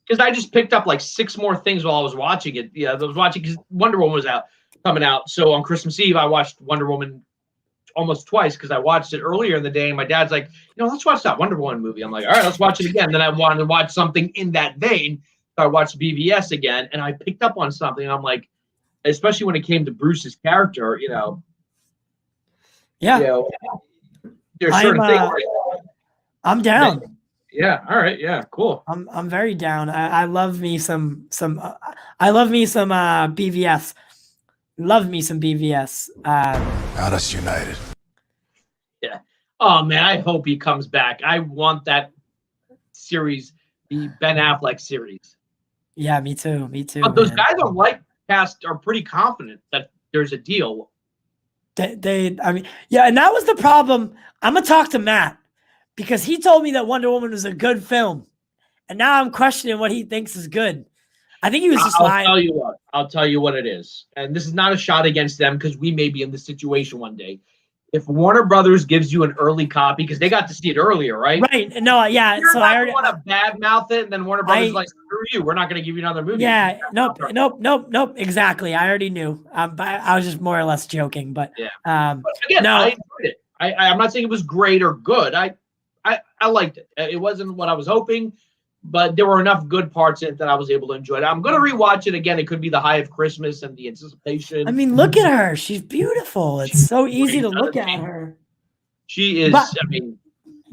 Because I just picked up like 6 more things while I was watching it. Yeah, I was watching because Wonder Woman was coming out. So on Christmas Eve, I watched Wonder Woman almost twice because I watched it earlier in the day. And my dad's like, let's watch that Wonder Woman movie. I'm like, all right, let's watch it again. Then I wanted to watch something in that vein. So I watched BVS again, and I picked up on something. I'm like, especially when it came to Bruce's character, Yeah. There's certain things. I'm down. Yeah. All right. Yeah. Cool. I'm very down. I love me some I love me some BVS. Love me some BVS. Got us united. Yeah. Oh man, I hope he comes back. I want that series, the Ben Affleck series. Yeah, me too. Me too. But those guys on Light Cast are pretty confident that there's a deal. I mean, yeah, and that was the problem. I'm gonna talk to Matt because he told me that Wonder Woman was a good film, and now I'm questioning what he thinks is good. I think he was just lying. I'll tell you what it is, and this is not a shot against them because we may be in this situation one day. If Warner Brothers gives you an early copy, because they got to see it earlier, right? Right. No, yeah. You're so not I already want to badmouth it, and then Warner Brothers is like, screw you, we're not going to give you another movie. Yeah. Nope. Exactly. I already knew. I was just more or less joking, but yeah. But again, I enjoyed it. I'm not saying it was great or good. I liked it. It wasn't what I was hoping, but there were enough good parts in it that I was able to enjoy it. I'm going to rewatch it again. It could be the high of Christmas and the anticipation. I mean, look at her. She's beautiful. It's so easy to look at her. She is.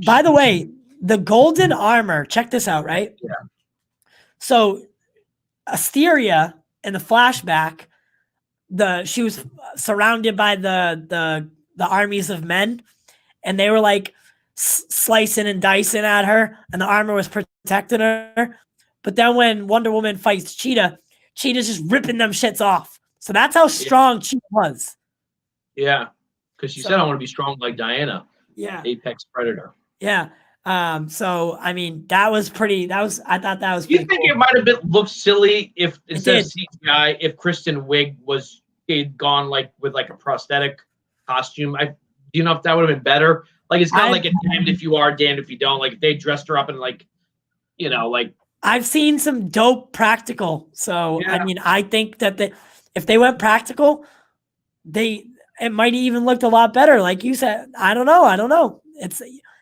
By the way, the golden armor. Check this out, right? Yeah. So, Asteria in the flashback, she was surrounded by the armies of men, and they were like slicing and dicing at her, and the armor was protecting her. But then when Wonder Woman fights Cheetah's just ripping them shits off. So that's how strong Cheetah was. Yeah, because she said I want to be strong like Diana. Yeah, Apex Predator. Yeah. So I mean, I thought that was. You think cool. It might have looked silly if instead of CGI, if Kristen Wiig had gone like with like a prosthetic costume? Do you know if that would have been better? Like it's kind of like a damned if you are, damned if you don't. Like if they dressed her up in like I've seen some dope practical. So yeah. I mean, I think that if they went practical, it might even looked a lot better. Like you said, I don't know.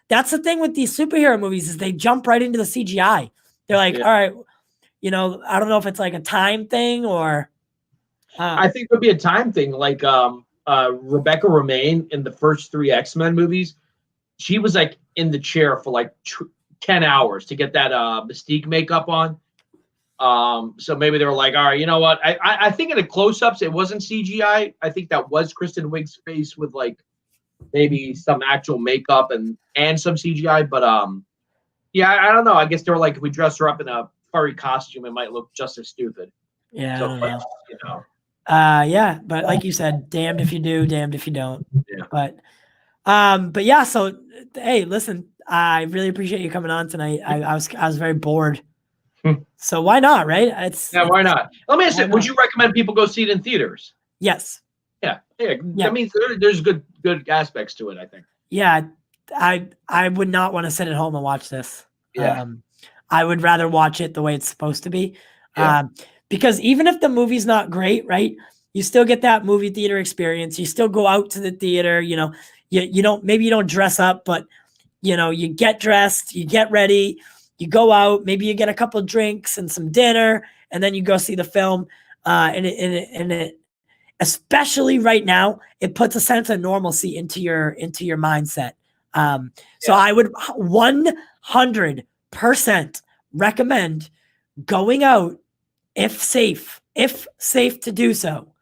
That's the thing with these superhero movies is they jump right into the CGI. They're like, all right, I don't know if it's like a time thing or. I think it would be a time thing. Like Rebecca Romijn in the first 3 X-Men movies, she was like in the chair for like 10 hours to get that Mystique makeup on. So maybe they were like, all right, you know what? I think in the close-ups, it wasn't CGI. I think that was Kristen Wiig's face with like maybe some actual makeup and some CGI. But yeah, I don't know. I guess they were like, if we dress her up in a furry costume, it might look just as stupid. Yeah. So, yeah, but like you said, damned if you do, damned if you don't. Yeah. But yeah. So hey, listen, I really appreciate you coming on tonight. I was very bored. So why not, right? Why not? Let me ask you, would you recommend people go see it in theaters? Yes. Yeah. I mean, there's good aspects to it, I think. Yeah, I would not want to sit at home and watch this. Yeah. I would rather watch it the way it's supposed to be. Yeah. Because even if the movie's not great, right? You still get that movie theater experience. You still go out to the theater, you don't dress up, but you get dressed, you get ready, you go out, maybe you get a couple of drinks and some dinner, and then you go see the film. And it especially right now, it puts a sense of normalcy into your mindset. So I would 100% recommend going out if safe to do so.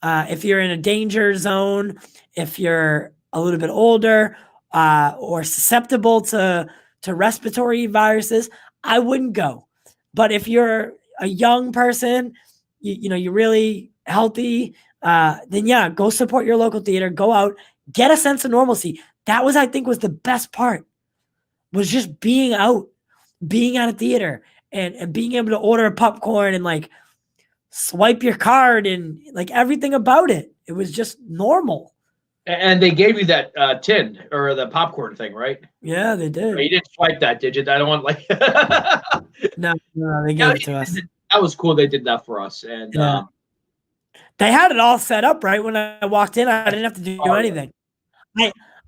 if you're in a danger zone, if you're a little bit older or susceptible to respiratory viruses, I wouldn't go. But if you're a young person, you're really healthy, then yeah, go support your local theater. Go out, get a sense of normalcy. That was, I think, was the best part. Was just being out, being at a theater, and being able to order popcorn and like swipe your card and like everything about it. It was just normal. And they gave you that tin or the popcorn thing, right? Yeah, they did. You didn't swipe that, did you? I don't want like. No, they gave it to us. That was cool. They did that for us, and yeah. They had it all set up right when I walked in. I didn't have to do anything.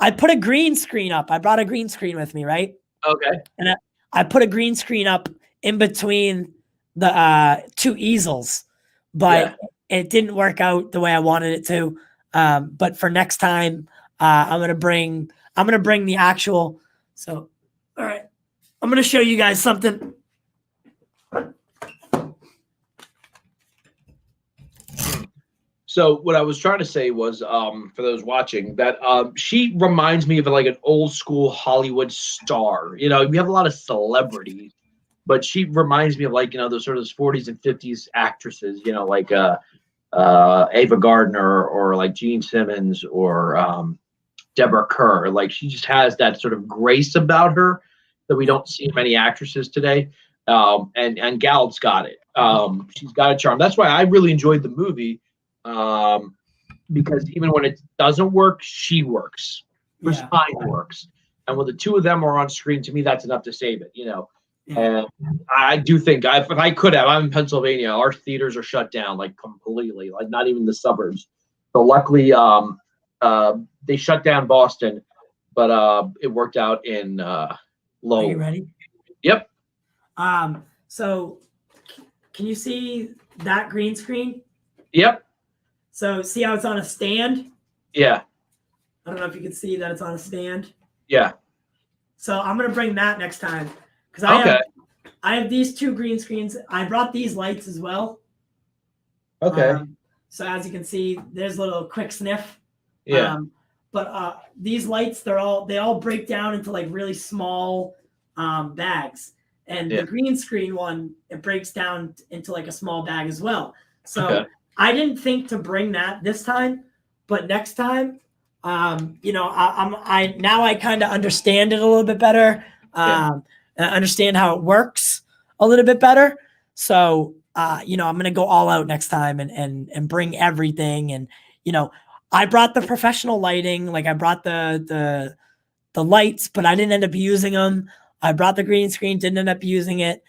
I put a green screen up. I brought a green screen with me, right? Okay. And I put a green screen up in between the two easels, but it didn't work out the way I wanted it to. But for next time, I'm gonna bring the actual. So, all right, I'm gonna show you guys something. So what I was trying to say was, for those watching, that she reminds me of like an old school Hollywood star. You know, we have a lot of celebrities, but she reminds me of like, those sort of 40s and 50s actresses. You know, like Ava Gardner or like Gene Simmons or Deborah Kerr. Like she just has that sort of grace about her that we don't see in many actresses today. And Gal's got it. She's got a charm. That's why I really enjoyed the movie. Because even when it doesn't work, she works. Chris Pine works, and when the two of them are on screen, to me, that's enough to save it. And I do think if I could have, I'm in Pennsylvania. Our theaters are shut down like completely, like not even the suburbs. So luckily, they shut down Boston, but it worked out in Lowell. Are you ready? Yep. So can you see that green screen? Yep. So see how it's on a stand? Yeah. I don't know if you can see that it's on a stand. Yeah. So I'm gonna bring that next time because I have these two green screens. I brought these lights as well. Okay. So as you can see, there's a little quick sniff. Yeah. But these lights, they all break down into like really small bags, and the green screen one, it breaks down into like a small bag as well. So I didn't think to bring that this time, but next time, I kind of understand it a little bit better. And I understand how it works a little bit better. So, I'm going to go all out next time and bring everything. And, I brought the professional lighting, like I brought the lights, but I didn't end up using them. I brought the green screen, didn't end up using it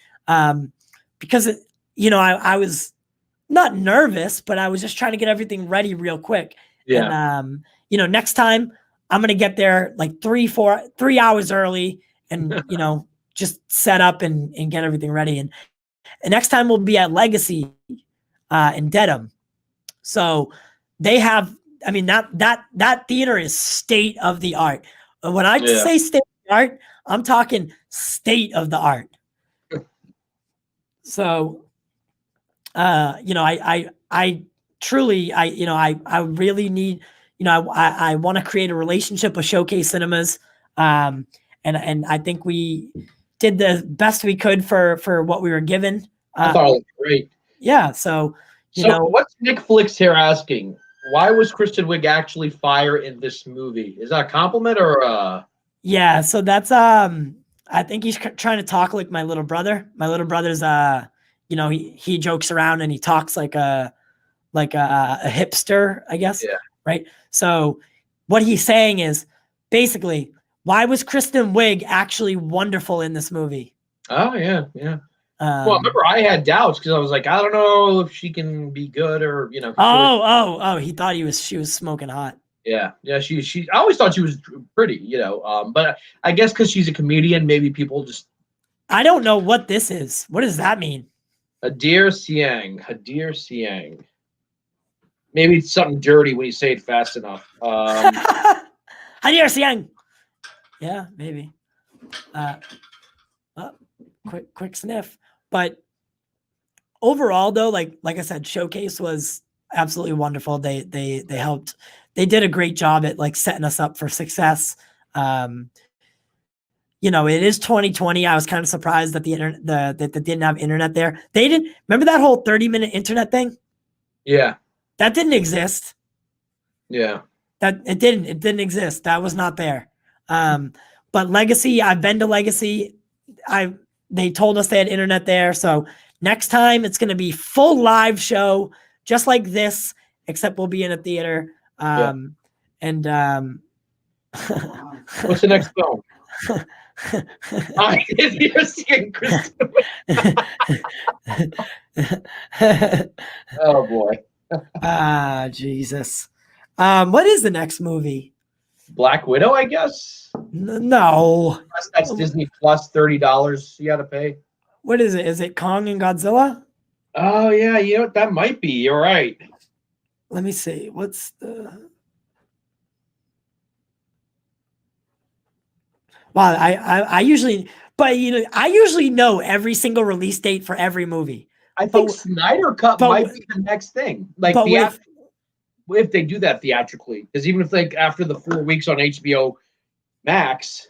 because, I was not nervous, but I was just trying to get everything ready real quick. Yeah. And, next time I'm going to get there like 3 hours early and, just set up and get everything ready. And next time we'll be at Legacy in Dedham. So they have, that theater is state of the art. When I say state of the art, I'm talking state of the art. So, I truly, I really need, I want to create a relationship with Showcase Cinemas. And I think we did the best we could for what we were given. I thought it was great. Yeah. So, what's Nick Flicks here asking? Why was Kristen Wiig actually fire in this movie? Is that a compliment or Yeah. So that's, I think he's trying to talk like my little brother. My little brother's, he jokes around and he talks like a hipster, I guess. Yeah. Right. So what he's saying is basically, why was Kristen Wiig actually wonderful in this movie? Oh yeah. Yeah. Well, I remember I had doubts because I was like, I don't know if she can be good or, he thought she was smoking hot. Yeah. Yeah. She, I always thought she was pretty, but I guess because she's a comedian, maybe people just. I don't know what this is. What does that mean? Hadir Siang. Maybe it's something dirty when you say it fast enough. Hadir Siang. Yeah, maybe. Quick sniff. But overall, though, like I said, Showcase was absolutely wonderful. They helped. They did a great job at like setting us up for success. You know, it is 2020. I was kind of surprised that the internet that they didn't have internet there. They didn't remember that whole 30-minute internet thing. Yeah, that didn't exist. Yeah, That it didn't exist. That was not there. But Legacy, I've been to Legacy. They told us they had internet there. So next time it's going to be full live show, just like this, except we'll be in a theater. And what's the next film? You're seeing Kristen. Oh boy. Jesus. What is the next movie? Black Widow, I guess. No. That's Disney Plus, $30 you got to pay. What is it? Is it Kong and Godzilla? Oh yeah, you know what? That might be. You're right. Let me see. What's the? Wow, I usually, but you know, I usually know every single release date for every movie. I think Snyder Cut might be the next thing. Like if they do that theatrically, because even if like after the 4 weeks on HBO Max,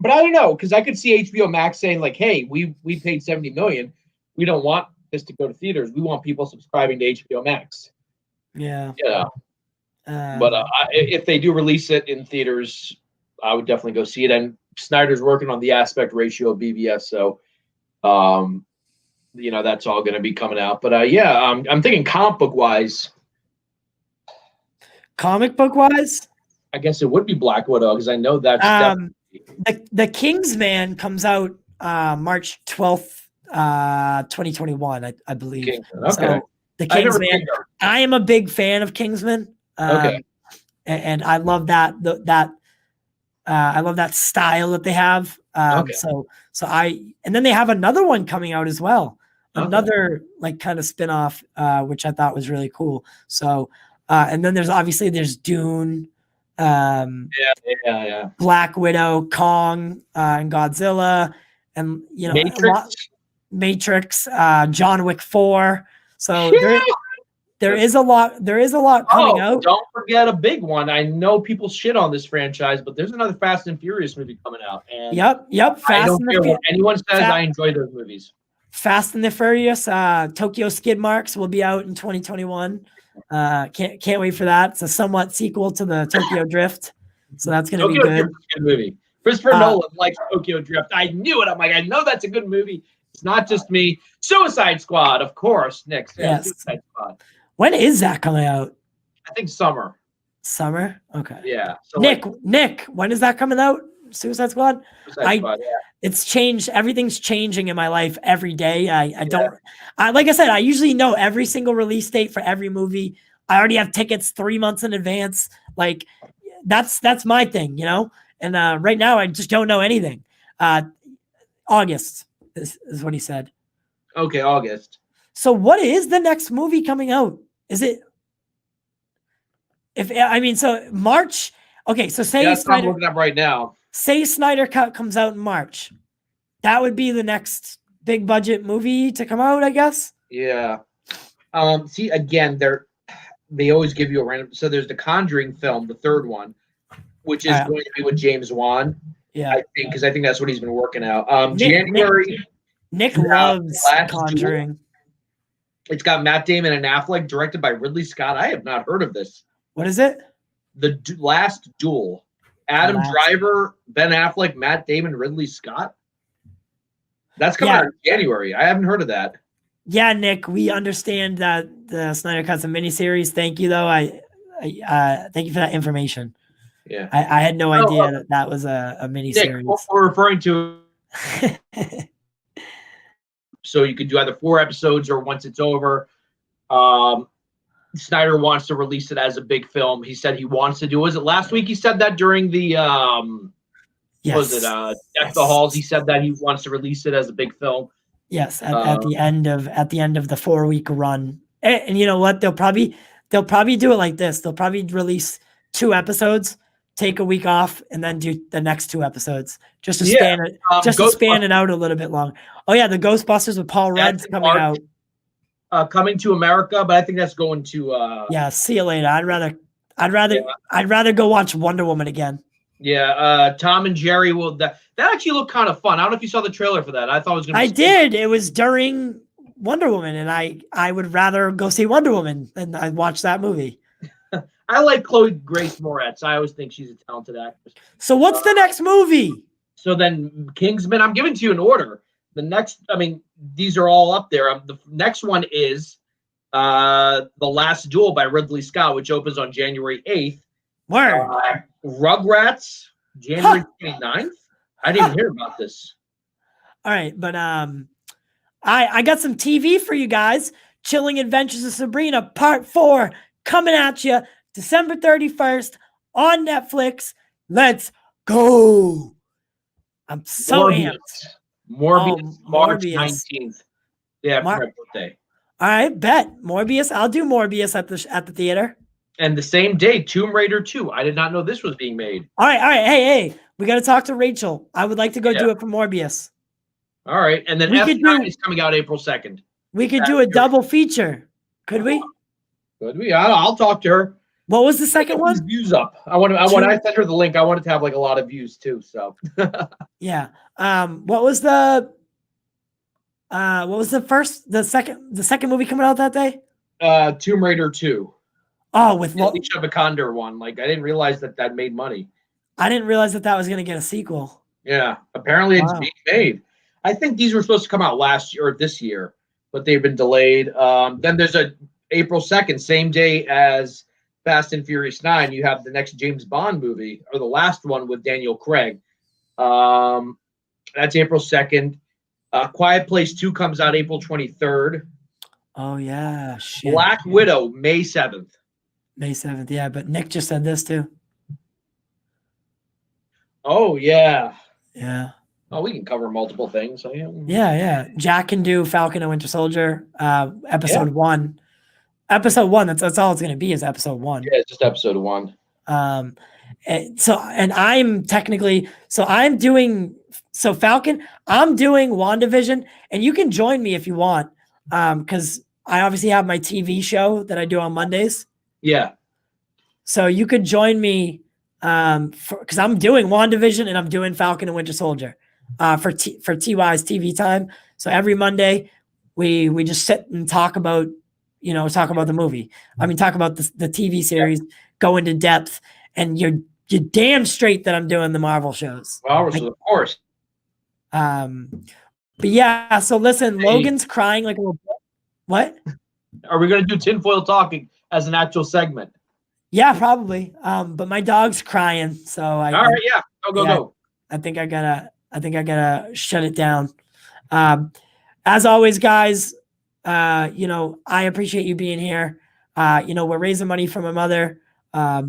but I don't know, because I could see HBO Max saying like, "Hey, we paid $70 million. We don't want this to go to theaters. We want people subscribing to HBO Max." Yeah. Yeah. But if they do release it in theaters, I would definitely go see it. And Snyder's working on the aspect ratio of BVS, so you know that's all going to be coming out. But I'm thinking comic book wise. Comic book wise, I guess it would be Black Widow because I know that's the Kingsman comes out March 12th, 2021, I believe. Kingsman. Okay. So the Kingsman. I am a big fan of Kingsman. Okay. And I love that I love that style that they have. So and then they have another one coming out as well. Another like kind of spin-off, which I thought was really cool. So and then there's Dune, Black Widow, Kong, and Godzilla, and you know Matrix, John Wick 4. So there is a lot coming out. Don't forget a big one. I know people shit on this franchise, but there's another Fast and Furious movie coming out. And yep. I don't care what anyone says. I enjoy those movies. Fast and the Furious, Tokyo Skid Marks will be out in 2021. Can't wait for that. It's a somewhat sequel to the Tokyo Drift, so that's going to be good. Drift is a good movie. Christopher Nolan likes Tokyo Drift. I knew it. I'm like, I know that's a good movie. It's not just me. Suicide Squad, of course. Next, yes. Suicide Squad. When is that coming out? I think summer. Summer? Okay. Yeah. So Nick, when is that coming out? Suicide Squad? Suicide Squad, yeah. It's changed. Everything's changing in my life every day. I don't, like I said, I usually know every single release date for every movie. I already have tickets 3 months in advance. Like that's my thing, you know? And right now I just don't know anything. August is what he said. Okay, August. So what is the next movie coming out? Is it so March? Okay, so say I'm looking up right now. Say Snyder Cut comes out in March. That would be the next big budget movie to come out, I guess. Yeah. See, again, they always give you a random. So there's the Conjuring film, the third one, which is going to be with James Wan. Yeah, I think because I think that's what he's been working out. January. Nick loves Conjuring. Duel. It's got Matt Damon and Affleck, directed by Ridley Scott. I have not heard of this. What is it? The Last Duel. Adam Driver, Ben Affleck, Matt Damon, Ridley Scott. That's coming out in January. I haven't heard of that. Yeah, Nick, we understand that the Snyder Cut's a miniseries. Thank you, though. I thank you for that information. Yeah, I had no idea that was a miniseries. Nick, what we're referring to. So you could do either 4 episodes or once it's over. Snyder wants to release it as a big film. He said he wants to do. Was it last week? He said that during the yes. Was it Death of the Halls? He said that he wants to release it as a big film. Yes, at the end of the 4-week run. And you know what? They'll probably do it like this. They'll probably release 2 episodes, take a week off, and then do the next 2 episodes just to span it, to span it out a little bit long. Oh yeah, the Ghostbusters with Paul Rudd's coming out. Coming to America, but I think that's going to. Yeah, see you later. I'd rather go watch Wonder Woman again. Yeah, Tom and Jerry will. That actually looked kind of fun. I don't know if you saw the trailer for that. I thought it was going to. I did. It was during Wonder Woman, and I would rather go see Wonder Woman than I watch that movie. I like Chloe Grace Moretz. I always think she's a talented actress. So what's the next movie? So then Kingsman. I'm giving to you in order. The next, I mean, these are all up there. The next one is The Last Duel by Ridley Scott, which opens on January 8th. Word. Rugrats, January 29th. I didn't even hear about this. All right, but I got some TV for you guys. Chilling Adventures of Sabrina Part 4 coming at you December 31st on Netflix. Let's go. I'm so amped. Morbius, March Morbius. 19th. Yeah, for my birthday. All right, bet. Morbius. I'll do Morbius at the theater. And the same day, Tomb Raider 2. I did not know this was being made. All right. Hey. We got to talk to Rachel. I would like to go do it for Morbius. All right. And then F9 is coming out April 2nd. We could do a double feature. Could we? Could we? I'll talk to her. What was the second one? Views up. When I sent her the link, I wanted to have like a lot of views too. So yeah. What was the second movie coming out that day? Tomb Raider 2. Oh, with Alicia Vikander one. Like I didn't realize that made money. I didn't realize that was going to get a sequel. Yeah, apparently it's being made. I think these were supposed to come out last year or this year, but they've been delayed. Then there's a April 2nd, same day as Fast and Furious 9. You have the next James Bond movie, or the last one with Daniel Craig. That's April 2nd. Quiet Place 2 comes out April 23rd. Oh, yeah. Shit. Black Widow, May 7th. May 7th, yeah. But Nick just said this too. Oh, yeah. Yeah. Oh, we can cover multiple things. So, yeah. Jack can do Falcon and Winter Soldier, episode 1. Episode 1, that's all it's going to be is episode 1. Yeah, it's just episode 1. I'm doing Falcon, I'm doing WandaVision, and you can join me if you want, because I obviously have my TV show that I do on Mondays. Yeah. So you could join me because I'm doing WandaVision and I'm doing Falcon and Winter Soldier for TY's TV time. So every Monday we just sit and talk about the movie. I mean, talk about the TV series, go into depth, and you're damn straight that I'm doing the Marvel shows. Well, of course. But yeah, so listen, Logan's crying like a little. What? Are we going to do tinfoil talking as an actual segment? Yeah, probably. But my dog's crying, so all right, yeah, go. I think I gotta shut it down. As always, guys, I appreciate you being here. We're raising money for my mother. I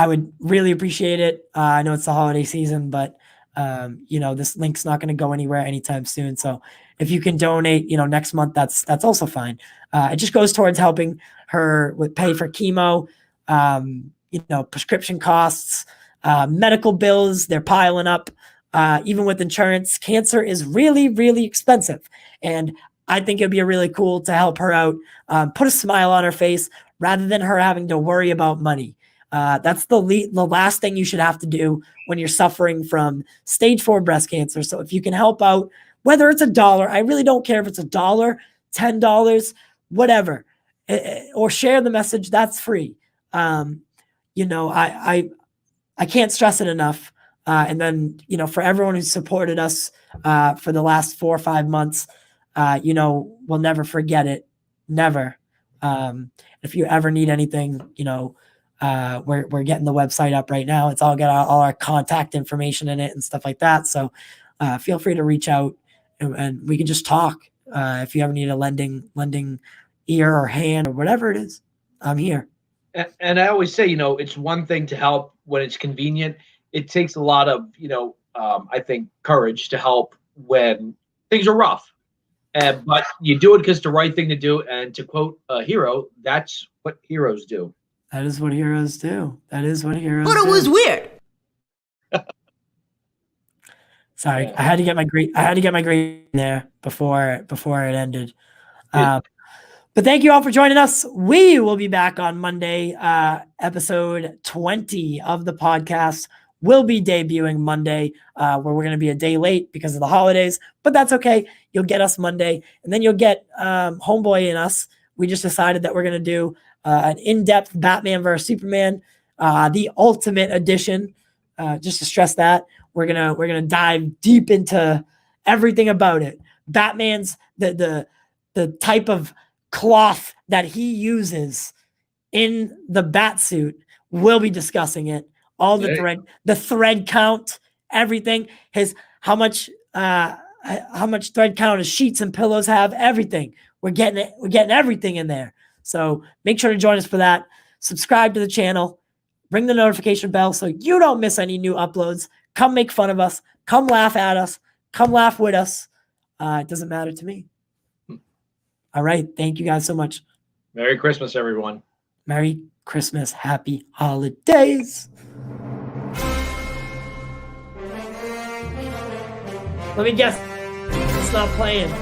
would really appreciate it. I know it's the holiday season, but this link's not going to go anywhere anytime soon. So if you can donate, next month, that's also fine. It just goes towards helping her with pay for chemo, prescription costs, medical bills. They're piling up. Even with insurance, cancer is really, really expensive. And I think it'd be really cool to help her out, put a smile on her face rather than her having to worry about money. That's the last thing you should have to do when you're suffering from stage 4 breast cancer. So if you can help out, whether it's $1, I really don't care if it's $1, $10, whatever, or share the message, that's free. I can't stress it enough. And then, for everyone who supported us for the last 4 or 5 months, we'll never forget it. Never. If you ever need anything, we're getting the website up right now. It's all got all our contact information in it and stuff like that. So feel free to reach out and we can just talk. If you ever need a lending ear or hand or whatever it is, I'm here. And I always say, it's one thing to help when it's convenient. It takes a lot of, I think, courage to help when things are rough. But you do it because it's the right thing to do. And to quote a hero, that's what heroes do. That is what heroes do. But it was weird. Sorry, I had to get my grade there before it ended. But thank you all for joining us. We will be back on Monday. Episode 20 of the podcast will be debuting Monday, where we're going to be a day late because of the holidays, but that's okay. You'll get us Monday, and then you'll get Homeboy and us. We just decided that we're going to do an in-depth Batman vs Superman, the Ultimate Edition. Just to stress that we're gonna dive deep into everything about it. Batman's the type of cloth that he uses in the bat suit. We'll be discussing it. All the thread count, everything. How much thread count his sheets and pillows have, everything. We're getting everything in there. So make sure to join us for that. Subscribe to the channel. Ring the notification bell so you don't miss any new uploads. Come make fun of us. Come laugh at us. Come laugh with us. It doesn't matter to me. All right. Thank you guys so much. Merry Christmas, everyone. Merry Christmas. Happy holidays. Let me guess. It's not playing.